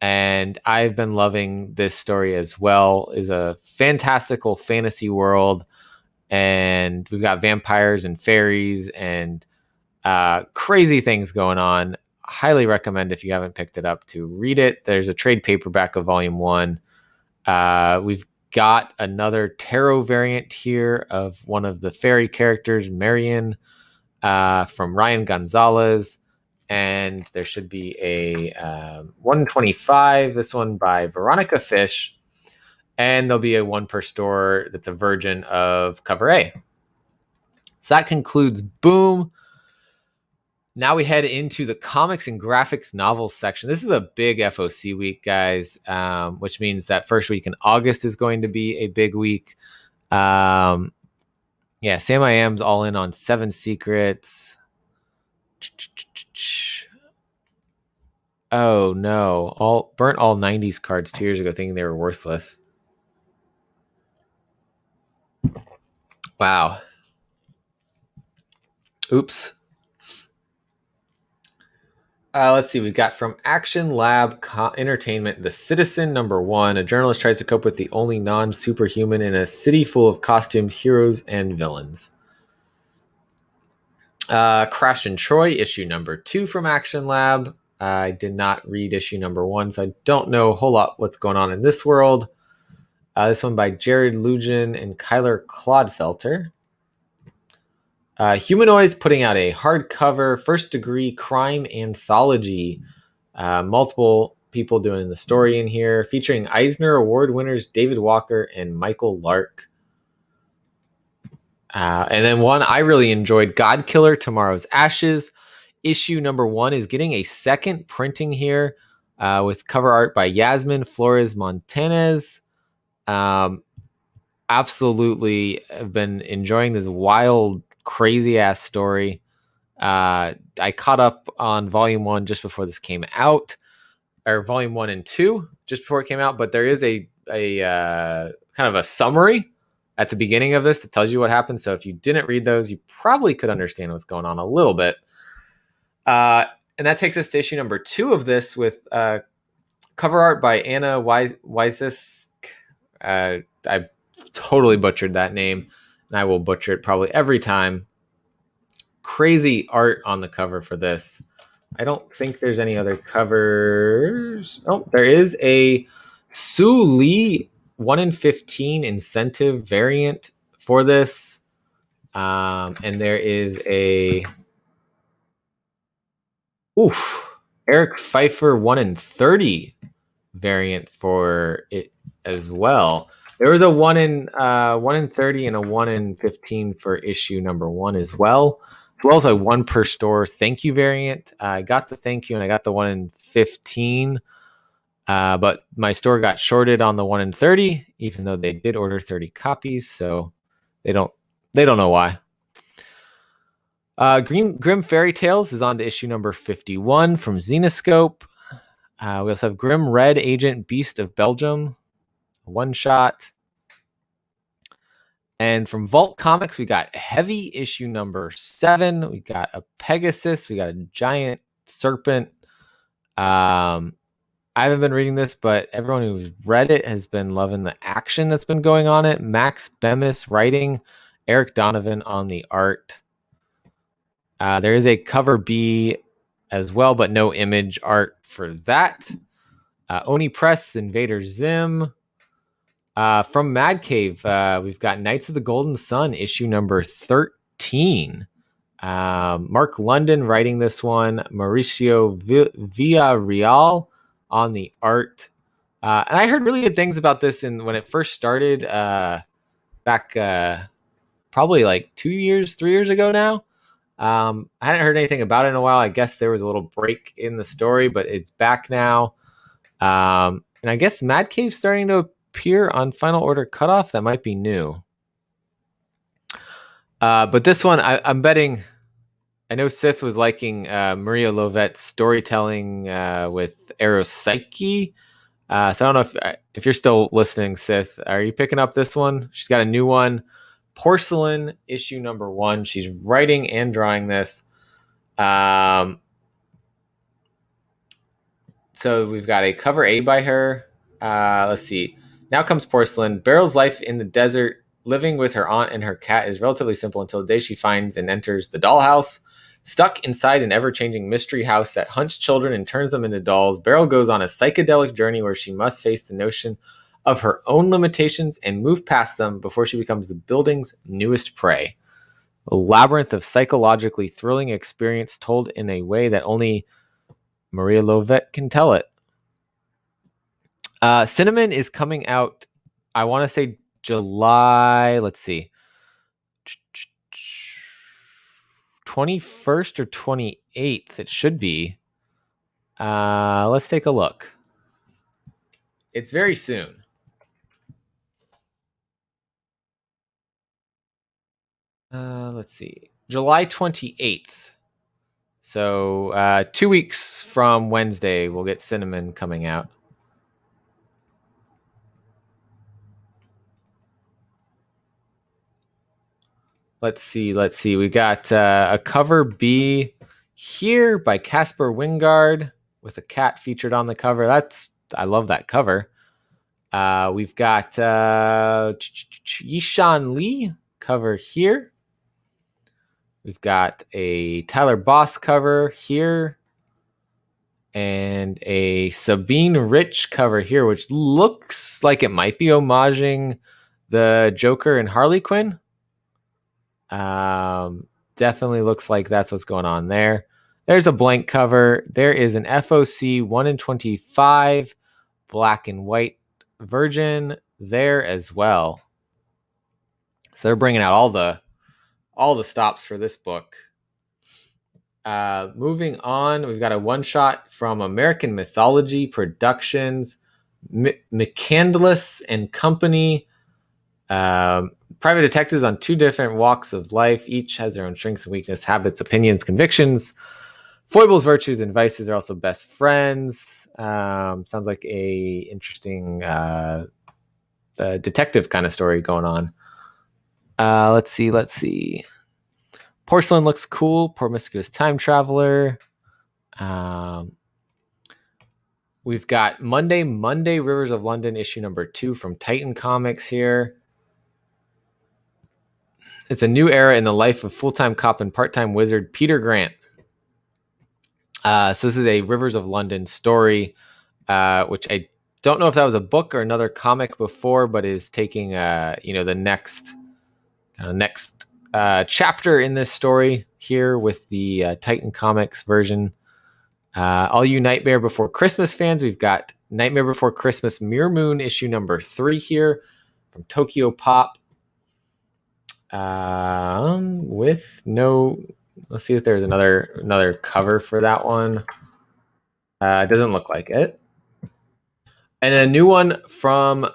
And I've been loving this story as well. It's a fantastical fantasy world. And we've got vampires and fairies and crazy things going on. Highly recommend, if you haven't picked it up, to read it. There's a trade paperback of volume 1. We've got another tarot variant here of one of the fairy characters, Marion, from Ryan Gonzalez. And there should be a 125, this one by Veronica Fish. And there'll be a 1 per store that's a version of cover A. So that concludes Boom. Now we head into the comics and graphics novels section. This is a big FOC week, guys, which means that first week in August is going to be a big week. Sam I Am's all in on 7 Secrets. Oh no, burnt all 90s cards 2 years ago thinking they were worthless. Wow. Oops. Let's see. We've got from Action Lab Entertainment, The Citizen #1. A journalist tries to cope with the only non-superhuman in a city full of costumed heroes and villains. Crash and Troy, issue number 2 from Action Lab. I did not read issue number 1, so I don't know a whole lot what's going on in this world. This one by Jared Lugin and Kyler Clodfelter. Humanoids putting out a hardcover first-degree crime anthology. Multiple people doing the story in here, featuring Eisner Award winners David Walker and Michael Lark. And then one I really enjoyed, God Killer, Tomorrow's Ashes. Issue number 1 is getting a second printing here with cover art by Yasmin Flores Montanez. Absolutely have been enjoying this wild, crazy ass story. I caught up on volume 1 just before this came out, or volume 1 and 2 just before it came out. But there is a kind of a summary at the beginning of this that tells you what happened. So if you didn't read those, you probably could understand what's going on a little bit. And that takes us to issue number 2 of this with Cover art by Anna Weisis. I totally butchered that name, and I will butcher it probably every time. Crazy art on the cover for this. I don't think there's any other covers. Oh, there is a Sue Lee 1 in 15 incentive variant for this. And there is a Eric Pfeiffer 1 in 30 variant for it as well. There was a 1 in 30 and a 1 in 15 for issue number 1 as well as a 1 per store thank you variant. I got the thank you and I got the 1 in 15, but my store got shorted on the 1 in 30, even though they did order 30 copies, so they don't know why. Grim Fairy Tales is on to issue number 51 from Xenoscope. We also have Grim Red Agent Beast of Belgium, one shot. And from Vault Comics, we got Heavy issue number 7. We got a Pegasus. We got a giant serpent. I haven't been reading this, but everyone who's read it has been loving the action that's been going on it. Max Bemis writing, Eric Donovan on the art. There is a cover B as well, but no image art for that. Oni Press, Invader Zim. From Mad Cave, we've got Knights of the Golden Sun, issue number 13. Mark London writing this one. Mauricio Villarreal on the art. And I heard really good things about this when it first started back probably like 3 years ago now. I hadn't heard anything about it in a while. I guess there was a little break in the story, but it's back now. And I guess Mad Cave's starting to appear on Final Order Cutoff. That might be new. But this one, I'm betting. I know Sith was liking Maria Lovette's storytelling with Aeropsyche. So I don't know if you're still listening, Sith. Are you picking up this one? She's got a new one. Porcelain issue number 1. She's writing and drawing this. So we've got a cover A by her. Let's see. Now comes Porcelain. Beryl's life in the desert, living with her aunt and her cat, is relatively simple until the day she finds and enters the dollhouse. Stuck inside an ever-changing mystery house that hunts children and turns them into dolls, Beryl goes on a psychedelic journey where she must face the notion of her own limitations and move past them before she becomes the building's newest prey. A labyrinth of psychologically thrilling experience told in a way that only Maria Lovette can tell it. Cinnamon is coming out, I want to say July, let's see, 21st or 28th, it should be. Let's take a look. It's very soon. Let's see, July 28th. So 2 weeks from Wednesday, we'll get Cinnamon coming out. Let's see. We got a cover B here by Casper Wingard with a cat featured on the cover. I love that cover. We've got Yishan Lee cover here. We've got a Tyler Boss cover here. And a Sabine Rich cover here, which looks like it might be homaging the Joker and Harley Quinn. Definitely looks like that's what's going on there. There's a blank cover. There is an FOC 1 in 25 black and white version there as well. So they're bringing out all the stops for this book. Moving on, we've got a one shot from American Mythology Productions, McCandless and Company. Private detectives on 2 different walks of life. Each has their own strengths and weaknesses, habits, opinions, convictions, foibles, virtues, and vices. They're also best friends. Sounds like a interesting detective kind of story going on. Let's see. Porcelain looks cool. Promiscuous time traveler. We've got Monday, Rivers of London, issue number 2 from Titan Comics here. It's a new era in the life of full-time cop and part-time wizard Peter Grant. So this is a Rivers of London story, which I don't know if that was a book or another comic before, but is taking the next chapter in this story here with the Titan Comics version. All you Nightmare Before Christmas fans, we've got Nightmare Before Christmas Mirror Moon issue number 3 here from Tokyo Pop. With no, let's see if there's another cover for that one. It doesn't look like it. And a new one from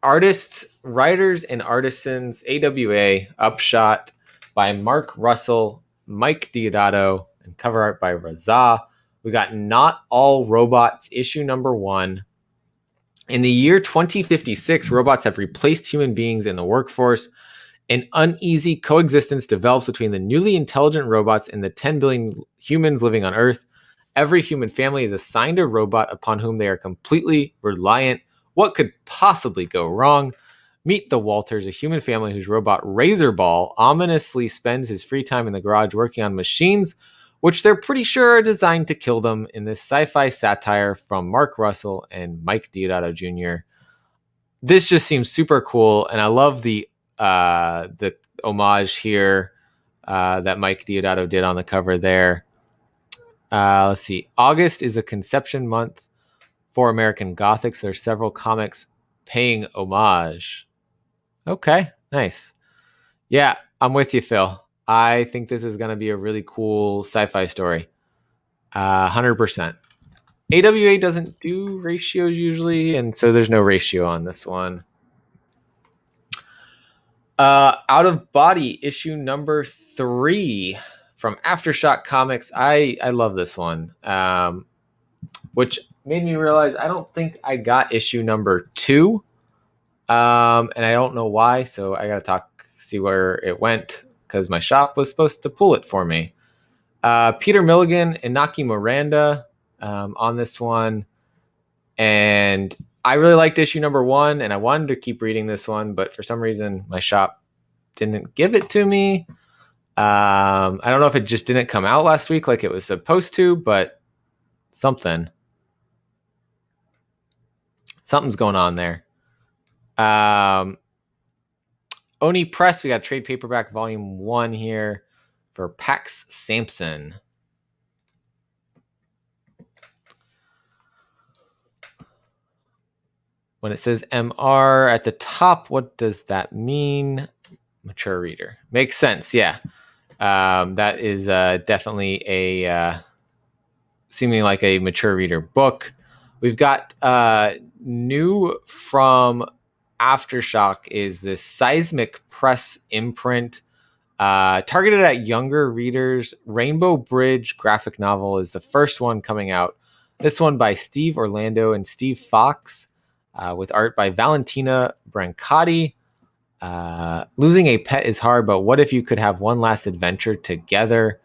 Artists, Writers, and Artisans, AWA Upshot by Mark Russell, Mike Deodato, and cover art by Raza. We got Not All Robots, issue number 1. In the year 2056, robots have replaced human beings in the workforce. An uneasy coexistence develops between the newly intelligent robots and the 10 billion humans living on Earth. Every human family is assigned a robot upon whom they are completely reliant. What could possibly go wrong? Meet the Walters, a human family whose robot Razorball ominously spends his free time in the garage working on machines, which they're pretty sure are designed to kill them, in this sci-fi satire from Mark Russell and Mike Deodato Jr. This just seems super cool, and I love the homage here that Mike Deodato did on the cover there. Let's see. August is the conception month for American Gothic, so there's several comics paying homage. Okay, nice. Yeah, I'm with you, Phil. I think this is going to be a really cool sci-fi story. 100%. AWA doesn't do ratios usually, and so there's no ratio on this one. Out of Body, issue number 3 from Aftershock Comics. I love this one, which made me realize I don't think I got issue number 2, and I don't know why, so I gotta see where it went, because my shop was supposed to pull it for me. Peter Milligan and Naki Miranda on this one, and I really liked issue number 1, and I wanted to keep reading this one, but for some reason my shop didn't give it to me. I don't know if it just didn't come out last week like it was supposed to, but something's going on there. Oni Press, we got trade paperback volume 1 here for Pax Sampson. When it says MR at the top, what does that mean? Mature reader. Makes sense, yeah. That is definitely a seeming like a mature reader book. We've got new from Aftershock is this Seismic Press imprint targeted at younger readers. Rainbow Bridge graphic novel is the first one coming out. This one by Steve Orlando and Steve Fox, with art by Valentina Brancotti. Losing a pet is hard, but what if you could have one last adventure together?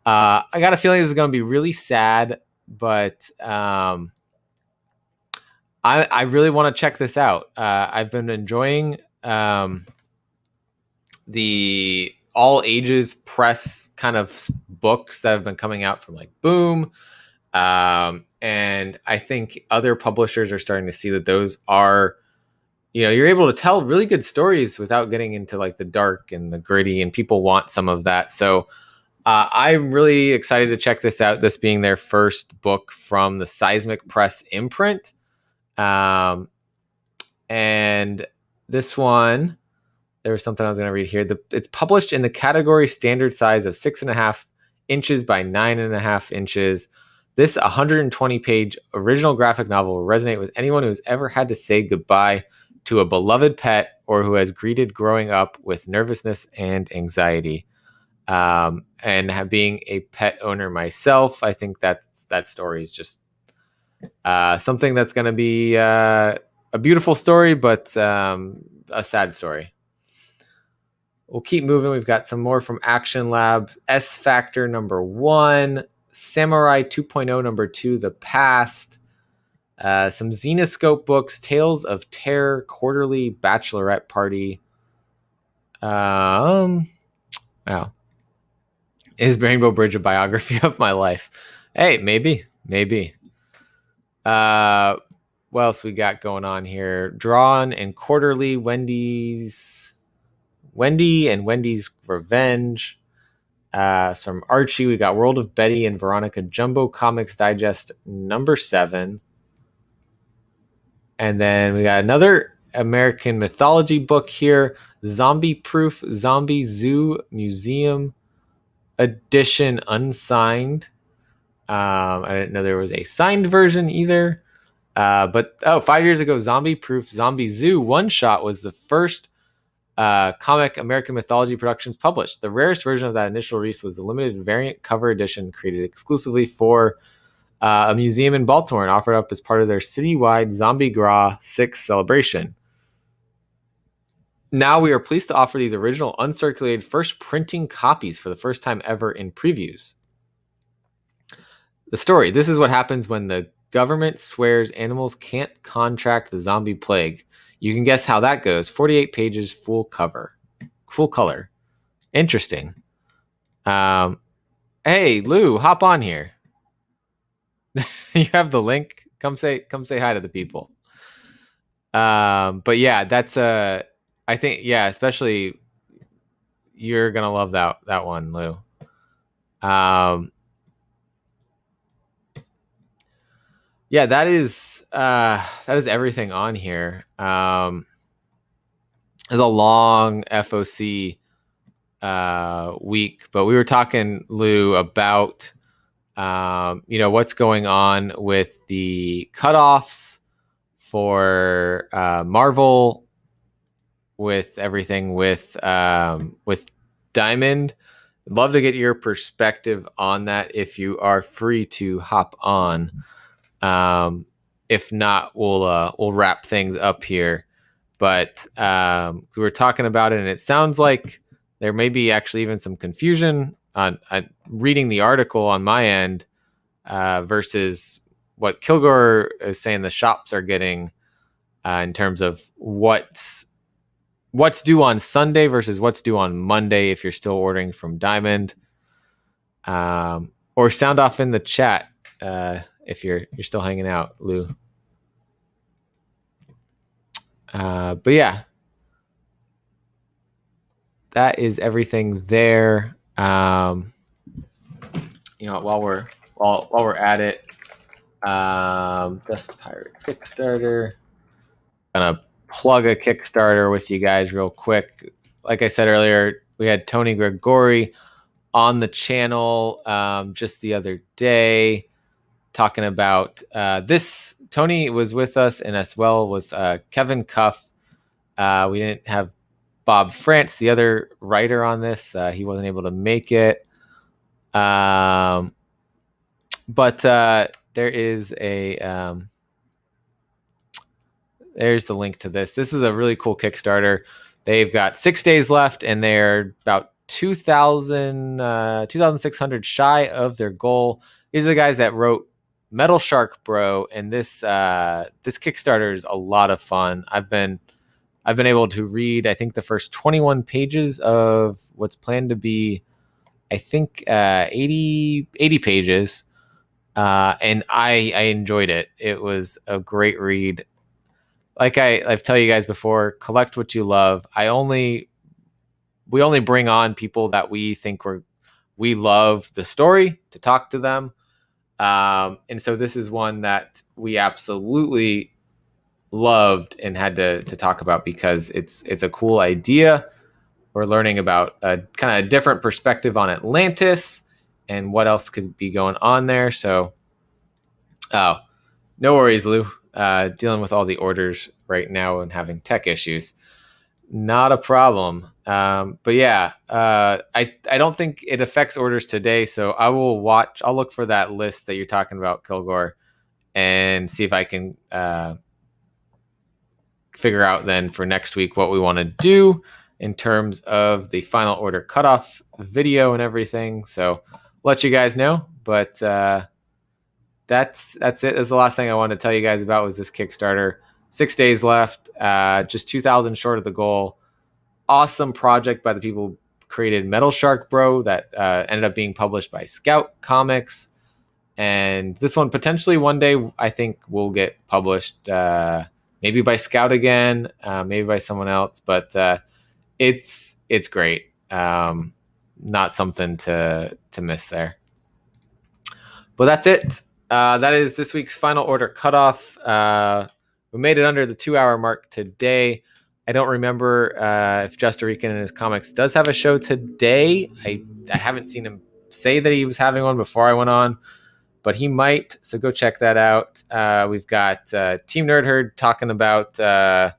I got a feeling this is going to be really sad, but I really want to check this out. I've been enjoying the all ages press kind of books that have been coming out from like Boom. And I think other publishers are starting to see that those are, you're able to tell really good stories without getting into like the dark and the gritty, and people want some of that. So I'm really excited to check this out, this being their first book from the Seismic Press imprint. And this one, there was something I was going to read here. It's published in the category standard size of 6.5 inches by 9.5 inches. This 120-page original graphic novel will resonate with anyone who's ever had to say goodbye to a beloved pet or who has greeted growing up with nervousness and anxiety. And being a pet owner myself, I think that story is just something that's going to be a beautiful story, but a sad story. We'll keep moving. We've got some more from Action Lab. S Factor number 1, Samurai 2.0 number 2, The Past. Some Xenoscope books, Tales of Terror, Quarterly Bachelorette Party. Oh, is Rainbow Bridge a biography of my life? Hey, maybe. What else we got going on here? Drawn and Quarterly, Wendy and Wendy's Revenge. From Archie, we got World of Betty and Veronica Jumbo Comics Digest number 7. And then we got another American mythology book here, Zombie Proof Zombie Zoo Museum edition unsigned. I didn't know there was a signed version either. But 5 years ago, Zombie Proof Zombie Zoo one shot was the first comic American mythology productions published. The rarest version of that initial release was the limited variant cover edition created exclusively for a museum in Baltimore and offered up as part of their citywide Zombie Gras 6 celebration. Now we are pleased to offer these original uncirculated first printing copies for the first time ever in previews. The story. This is what happens when the government swears animals can't contract the zombie plague. You can guess how that goes. 48 pages, full color. Interesting. Hey, Lou, hop on here. You have the link. Come say hi to the people. But yeah, that's I think especially you're gonna love that one, Lou. Yeah, that is everything on here. There's a long FOC week, but we were talking, Lou, about what's going on with the cutoffs for Marvel, with everything with Diamond. I'd love to get your perspective on that if you are free to hop on. If not, we'll wrap things up here. But we were talking about it, and it sounds like there may be actually even some confusion on reading the article on my end versus what Kilgore is saying the shops are getting in terms of what's due on Sunday versus what's due on Monday if you're still ordering from Diamond. Or sound off in the chat if you're still hanging out, Lou. But yeah, that is everything there. While we're at it, Dust Pirates Kickstarter. Gonna plug a Kickstarter with you guys real quick. Like I said earlier, we had Tony Gregori on the channel just the other day talking about this. Tony was with us, and as well was Kevin Cuff. We didn't have Bob France, the other writer on this. He wasn't able to make it. But there is there's the link to this. This is a really cool Kickstarter. They've got 6 days left, and they're about 2,600 shy of their goal. These are the guys that wrote Metal Shark Bro, and this Kickstarter is a lot of fun. I've been able to read, I think, the first 21 pages of what's planned to be, I think, 80 pages, and I enjoyed it. It was a great read. Like I've told you guys before, collect what you love. We only bring on people that we think we love the story to talk to them. And so this is one that we absolutely loved and had to talk about because it's a cool idea. We're learning about a kind of different perspective on Atlantis and what else could be going on there. So, no worries, Lou. Dealing with all the orders right now and having tech issues. Not a problem. But yeah, I don't think it affects orders today. So I'll look for that list that you're talking about, Kilgore, and see if I can figure out then for next week what we want to do in terms of the Final Order Cutoff video and everything. So let you guys know. But that's it. That's the last thing I wanted to tell you guys about was this Kickstarter. 6 days left, just 2,000 short of the goal. Awesome project by the people who created Metal Shark Bro that ended up being published by Scout Comics. And this one potentially one day I think will get published, maybe by Scout again, maybe by someone else. But it's great. Not something to miss there. But that's it. That is this week's Final Order Cutoff. We made it under the 2-hour mark today. I don't remember if Justarican and his comics does have a show today. I haven't seen him say that he was having one before I went on, but he might. So go check that out. We've got Team Nerd Herd talking about, I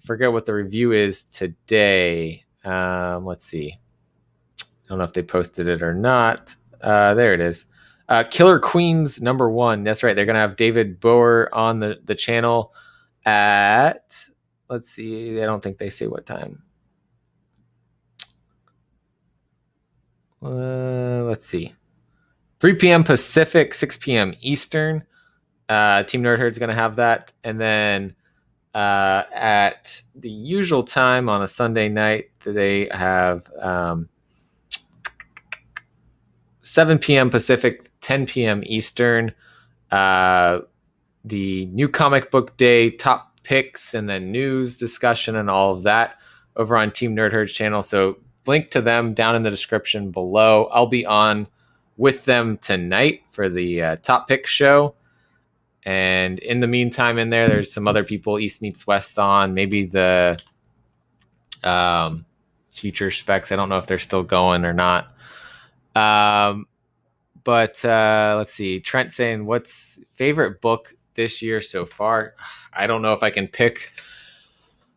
forget what the review is today. Let's see. I don't know if they posted it or not. There it is. Killer Queens #1. That's right. They're going to have David Boer on the channel at, let's see. I don't think they say what time. Let's see. 3 p.m. Pacific, 6 p.m. Eastern. Team Nerd Herd's going to have that. And then at the usual time on a Sunday night, they have 7 p.m. Pacific, 10 p.m. Eastern. The new comic book day, top picks, and then news discussion and all of that over on Team Nerd Herd's channel. So link to them down in the description below. I'll be on with them tonight for the top pick show. And in the meantime, in there's some other people, East Meets West on, maybe the future specs. I don't know if they're still going or not. But let's see. Trent saying, what's favorite book this year so far? I don't know if I can pick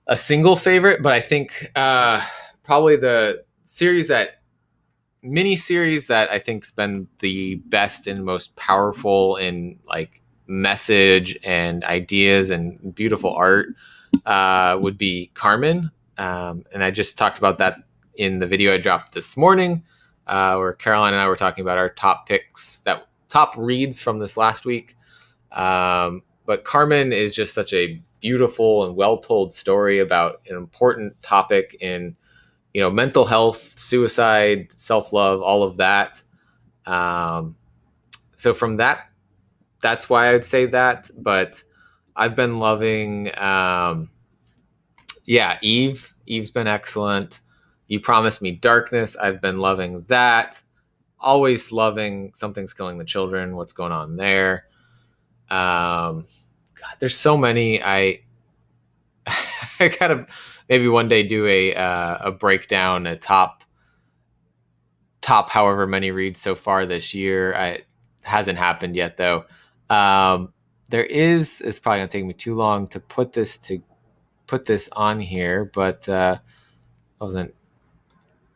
a single favorite, but I think probably the mini series that I think's been the best and most powerful in like message and ideas and beautiful art would be Carmen. And I just talked about that in the video I dropped this morning, where Caroline and I were talking about our top picks, top reads from this last week. But Carmen is just such a beautiful and well-told story about an important topic in, mental health, suicide, self-love, all of that. So from that's why I would say that. But I've been loving, Eve. Eve's been excellent. You Promised Me Darkness. I've been loving that. Always loving Something's Killing the Children. What's going on there? God, there's so many. I gotta maybe one day do a breakdown, a top however many reads so far this year. It hasn't happened yet though. It's probably gonna take me too long to put this on here, but I wasn't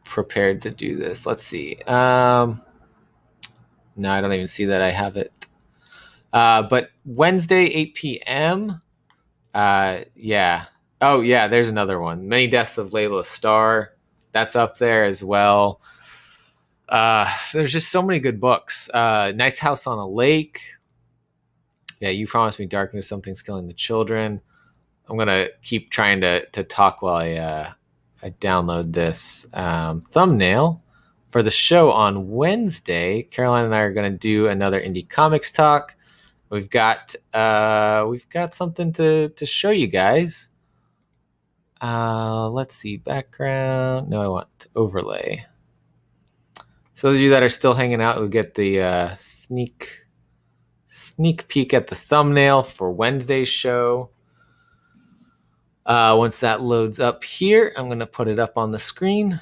prepared to do this. Let's see. No, I don't even see that I have it. But Wednesday, 8 p.m. Yeah. Oh, yeah, there's another one. Many Deaths of Layla Starr. That's up there as well. There's just so many good books. Nice House on a Lake. Yeah, You Promised Me Darkness, Something's Killing the Children. I'm going to keep trying to talk while I download this thumbnail for the show on Wednesday. Caroline and I are going to do another indie comics talk. We've got something to show you guys. Let's see, background. No, I want overlay. So those of you that are still hanging out will get the sneak peek at the thumbnail for Wednesday's show. Once that loads up here, I'm going to put it up on the screen.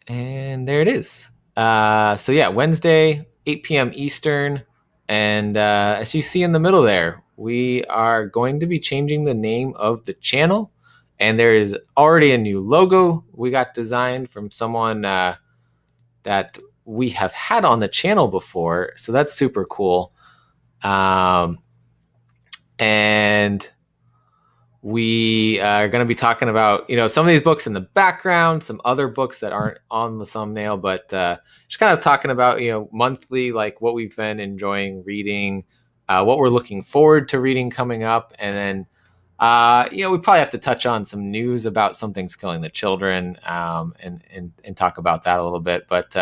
And there it is. So yeah, Wednesday, 8 p.m. Eastern. And as you see in the middle there, we are going to be changing the name of the channel. And there is already a new logo we got designed from someone that we have had on the channel before. So that's super cool. And We are going to be talking about, some of these books in the background, some other books that aren't on the thumbnail, but just kind of talking about, monthly, like what we've been enjoying reading, what we're looking forward to reading coming up. And then, we probably have to touch on some news about Something's Killing the Children, and talk about that a little bit. But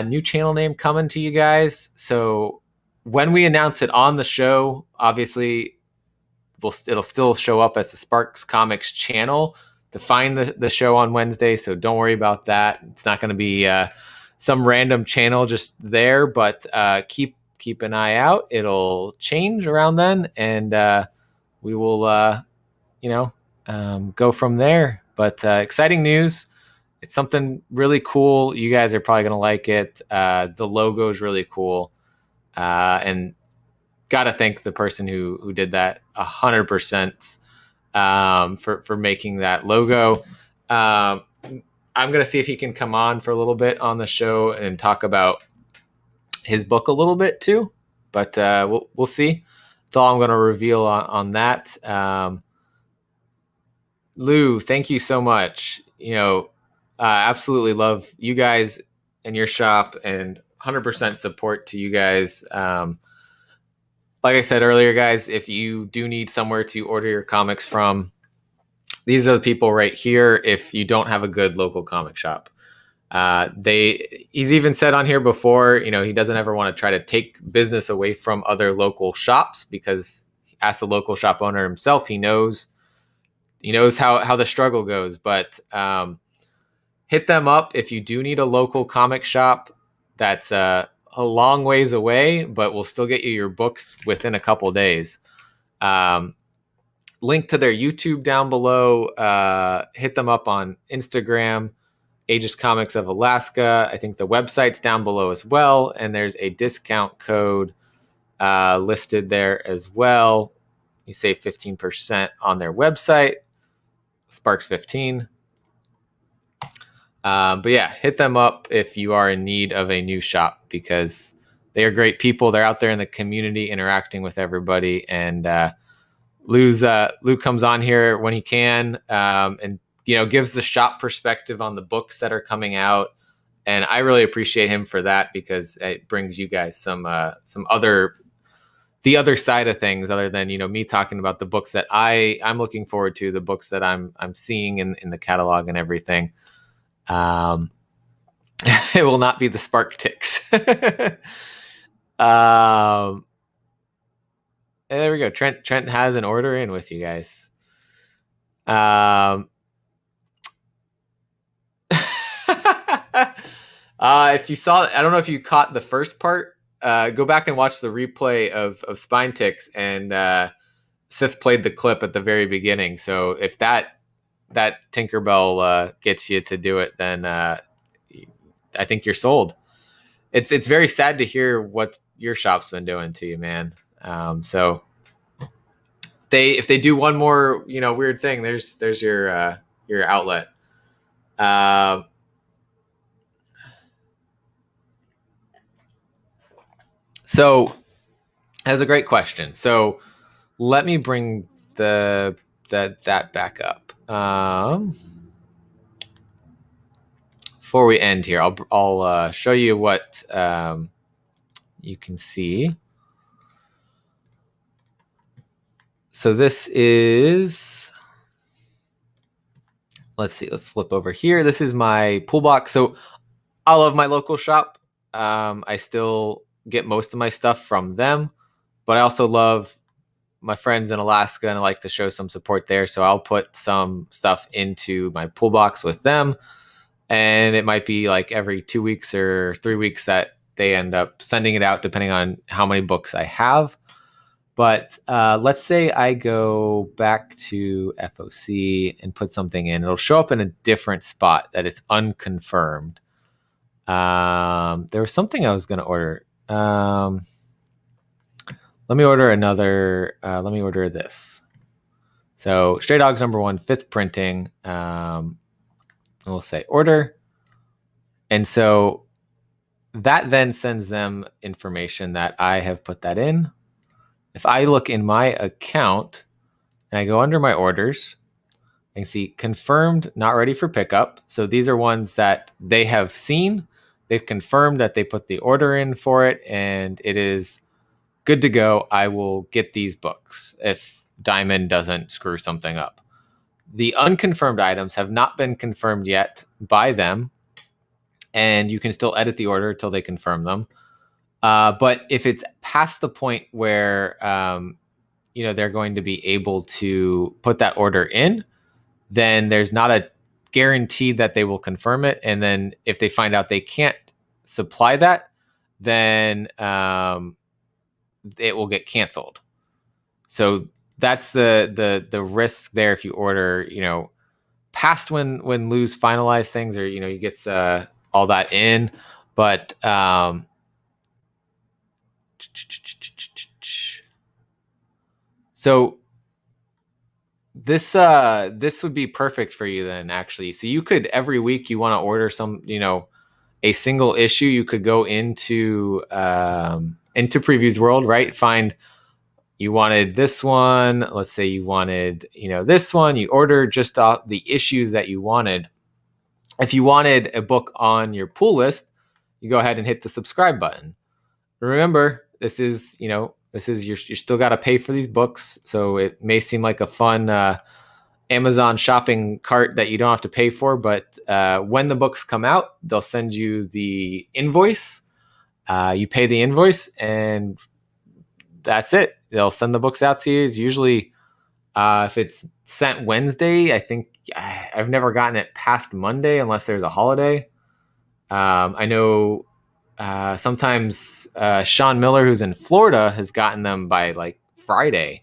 new channel name coming to you guys. So when we announce it on the show, obviously it'll still show up as the Sparks Comics channel to find the show on Wednesday. So don't worry about that. It's not going to be some random channel just there, but keep an eye out. It'll change around then, and we will, go from there. But exciting news. It's something really cool. You guys are probably going to like it. The logo is really cool. And got to thank the person who did that 100% for making that logo. I'm going to see if he can come on for a little bit on the show and talk about his book a little bit too. But we'll see. That's all I'm going to reveal on that. Lou, thank you so much. Absolutely love you guys and your shop, and 100% support to you guys. Like I said earlier, guys, if you do need somewhere to order your comics from, these are the people right here. If you don't have a good local comic shop, he's even said on here before, he doesn't ever want to try to take business away from other local shops, because as a local shop owner himself, he knows how the struggle goes. But hit them up if you do need a local comic shop that's a long ways away, but we'll still get you your books within a couple days. Link to their YouTube down below. Hit them up on Instagram, Aegis Comics of Alaska. I think the website's down below as well, and there's a discount code listed there as well. You save 15% on their website, Sparks 15. But yeah, hit them up if you are in need of a new shop, because they are great people. They're out there in the community interacting with everybody. And Lou comes on here when he can, and gives the shop perspective on the books that are coming out. And I really appreciate him for that, because it brings you guys the other side of things, other than me talking about the books that I'm looking forward to, the books that I'm seeing in the catalog and everything. It will not be the Spark Ticks. There we go. Trent has an order in with you guys. If you saw, I don't know if you caught the first part. Go back and watch the replay of Spine Ticks, and Sith played the clip at the very beginning. So if that Tinkerbell gets you to do it, then I think you're sold. It's very sad to hear what your shop's been doing to you, man. So if they do one more weird thing, there's your outlet. So that's a great question. So let me bring that back up. Before we end here, I'll show you what you can see. So this is, let's see, let's flip over here. This is my pool box. So I love my local shop. I still get most of my stuff from them, but I also love my friends in Alaska, and I like to show some support there. So I'll put some stuff into my pool box with them, and it might be like every 2 weeks or 3 weeks that they end up sending it out, depending on how many books I have. But let's say I go back to FOC and put something in. It'll show up in a different spot that is unconfirmed. There was something I was going to order. Let me order another. Let me order this. So Stray Dogs #1, 5th printing. We'll say order. And so that then sends them information that I have put that in. If I look in my account, and I go under my orders. I can see confirmed, not ready for pickup. So these are ones that they have seen. They've confirmed that they put the order in for it, and it is good to go. I will get these books if Diamond doesn't screw something up. The unconfirmed items have not been confirmed yet by them, and you can still edit the order until they confirm them. But if it's past the point where they're going to be able to put that order in, then there's not a guarantee that they will confirm it. And then if they find out they can't supply that, then it will get canceled. So that's the risk there if you order, past when Lou's finalize things, or he gets all that in. But so this would be perfect for you then, actually. So you could, every week you want to order some, a single issue, you could go into Previews World, right? Find you wanted this one. Let's say you wanted, this one. You order just off the issues that you wanted. If you wanted a book on your pull list, you go ahead and hit the subscribe button. Remember, this is you're still got to pay for these books, so it may seem like a fun Amazon shopping cart that you don't have to pay for, but when the books come out, they'll send you the invoice. You pay the invoice, and that's it. They'll send the books out to you. It's usually, if it's sent Wednesday, I think I've never gotten it past Monday unless there's a holiday. I know sometimes Sean Miller, who's in Florida, has gotten them by like Friday.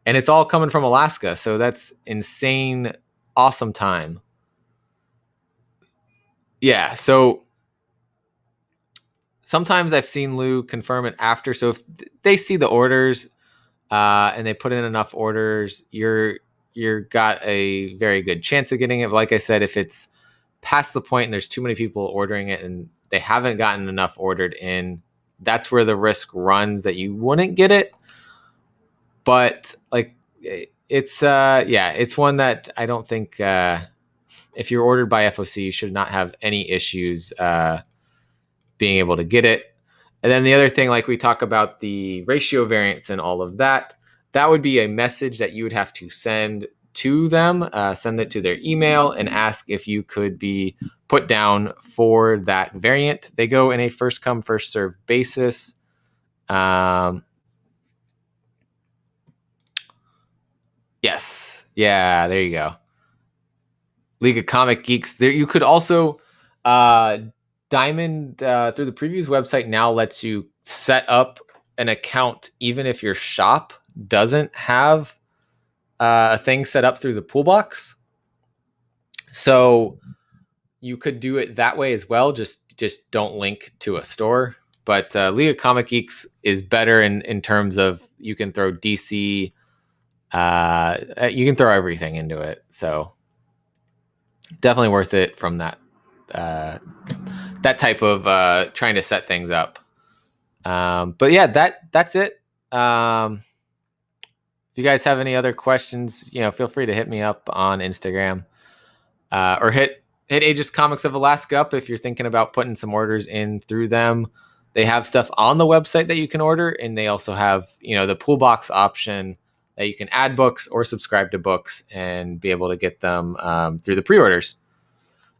And it's all coming from Alaska, so that's insane, awesome time. Yeah, so sometimes I've seen Lou confirm it after. So if they see the orders and they put in enough orders, you're got a very good chance of getting it. But like I said, if it's past the point and there's too many people ordering it and they haven't gotten enough ordered in, that's where the risk runs that you wouldn't get it. But like it's one that I don't think if you're ordered by FOC, you should not have any issues being able to get it. And then the other thing, like we talk about the ratio variants and all of that, that would be a message that you would have to send to them, send it to their email and ask if you could be put down for that variant. They go in a first come, first serve basis. Yes. Yeah, there you go. League of Comic Geeks. There, you could also Diamond through the Previews website now lets you set up an account even if your shop doesn't have a thing set up through the pool box. So you could do it that way as well. Just don't link to a store. But League of Comic Geeks is better in terms of you can throw DC. You can throw everything into it. So definitely worth it from that type of trying to set things up. But yeah, that's it. If you guys have any other questions, feel free to hit me up on Instagram, or hit Aegis Comics of Alaska up if you're thinking about putting some orders in through them. They have stuff on the website that you can order, and they also have, the pool box option that you can add books or subscribe to books and be able to get them through the pre-orders.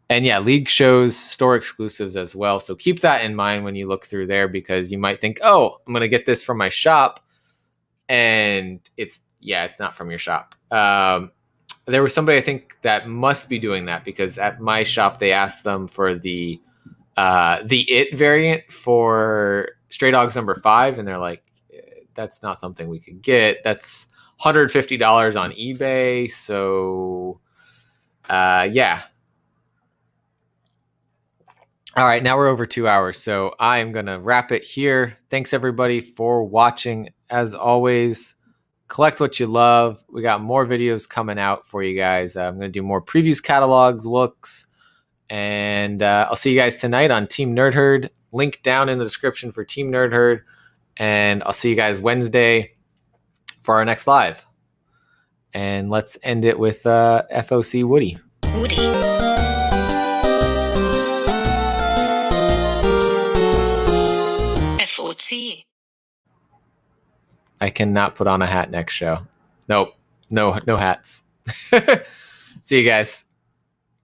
And yeah, League shows store exclusives as well. So keep that in mind when you look through there, because you might think, oh, I'm going to get this from my shop. And it's not from your shop. There was somebody I think that must be doing that, because at my shop, they asked them for the It variant for Stray Dogs #5. And they're like, that's not something we could get. That's $150 on eBay. So yeah. All right, now we're over 2 hours, so I am going to wrap it here. Thanks, everybody, for watching. As always, collect what you love. We got more videos coming out for you guys. I'm going to do more previews, catalogs, looks, and I'll see you guys tonight on Team Nerd Herd. Link down in the description for Team Nerd Herd, and I'll see you guys Wednesday for our next live. And let's end it with FOC Woody. Woody. FOC. I cannot put on a hat next show. Nope. No hats. See you guys.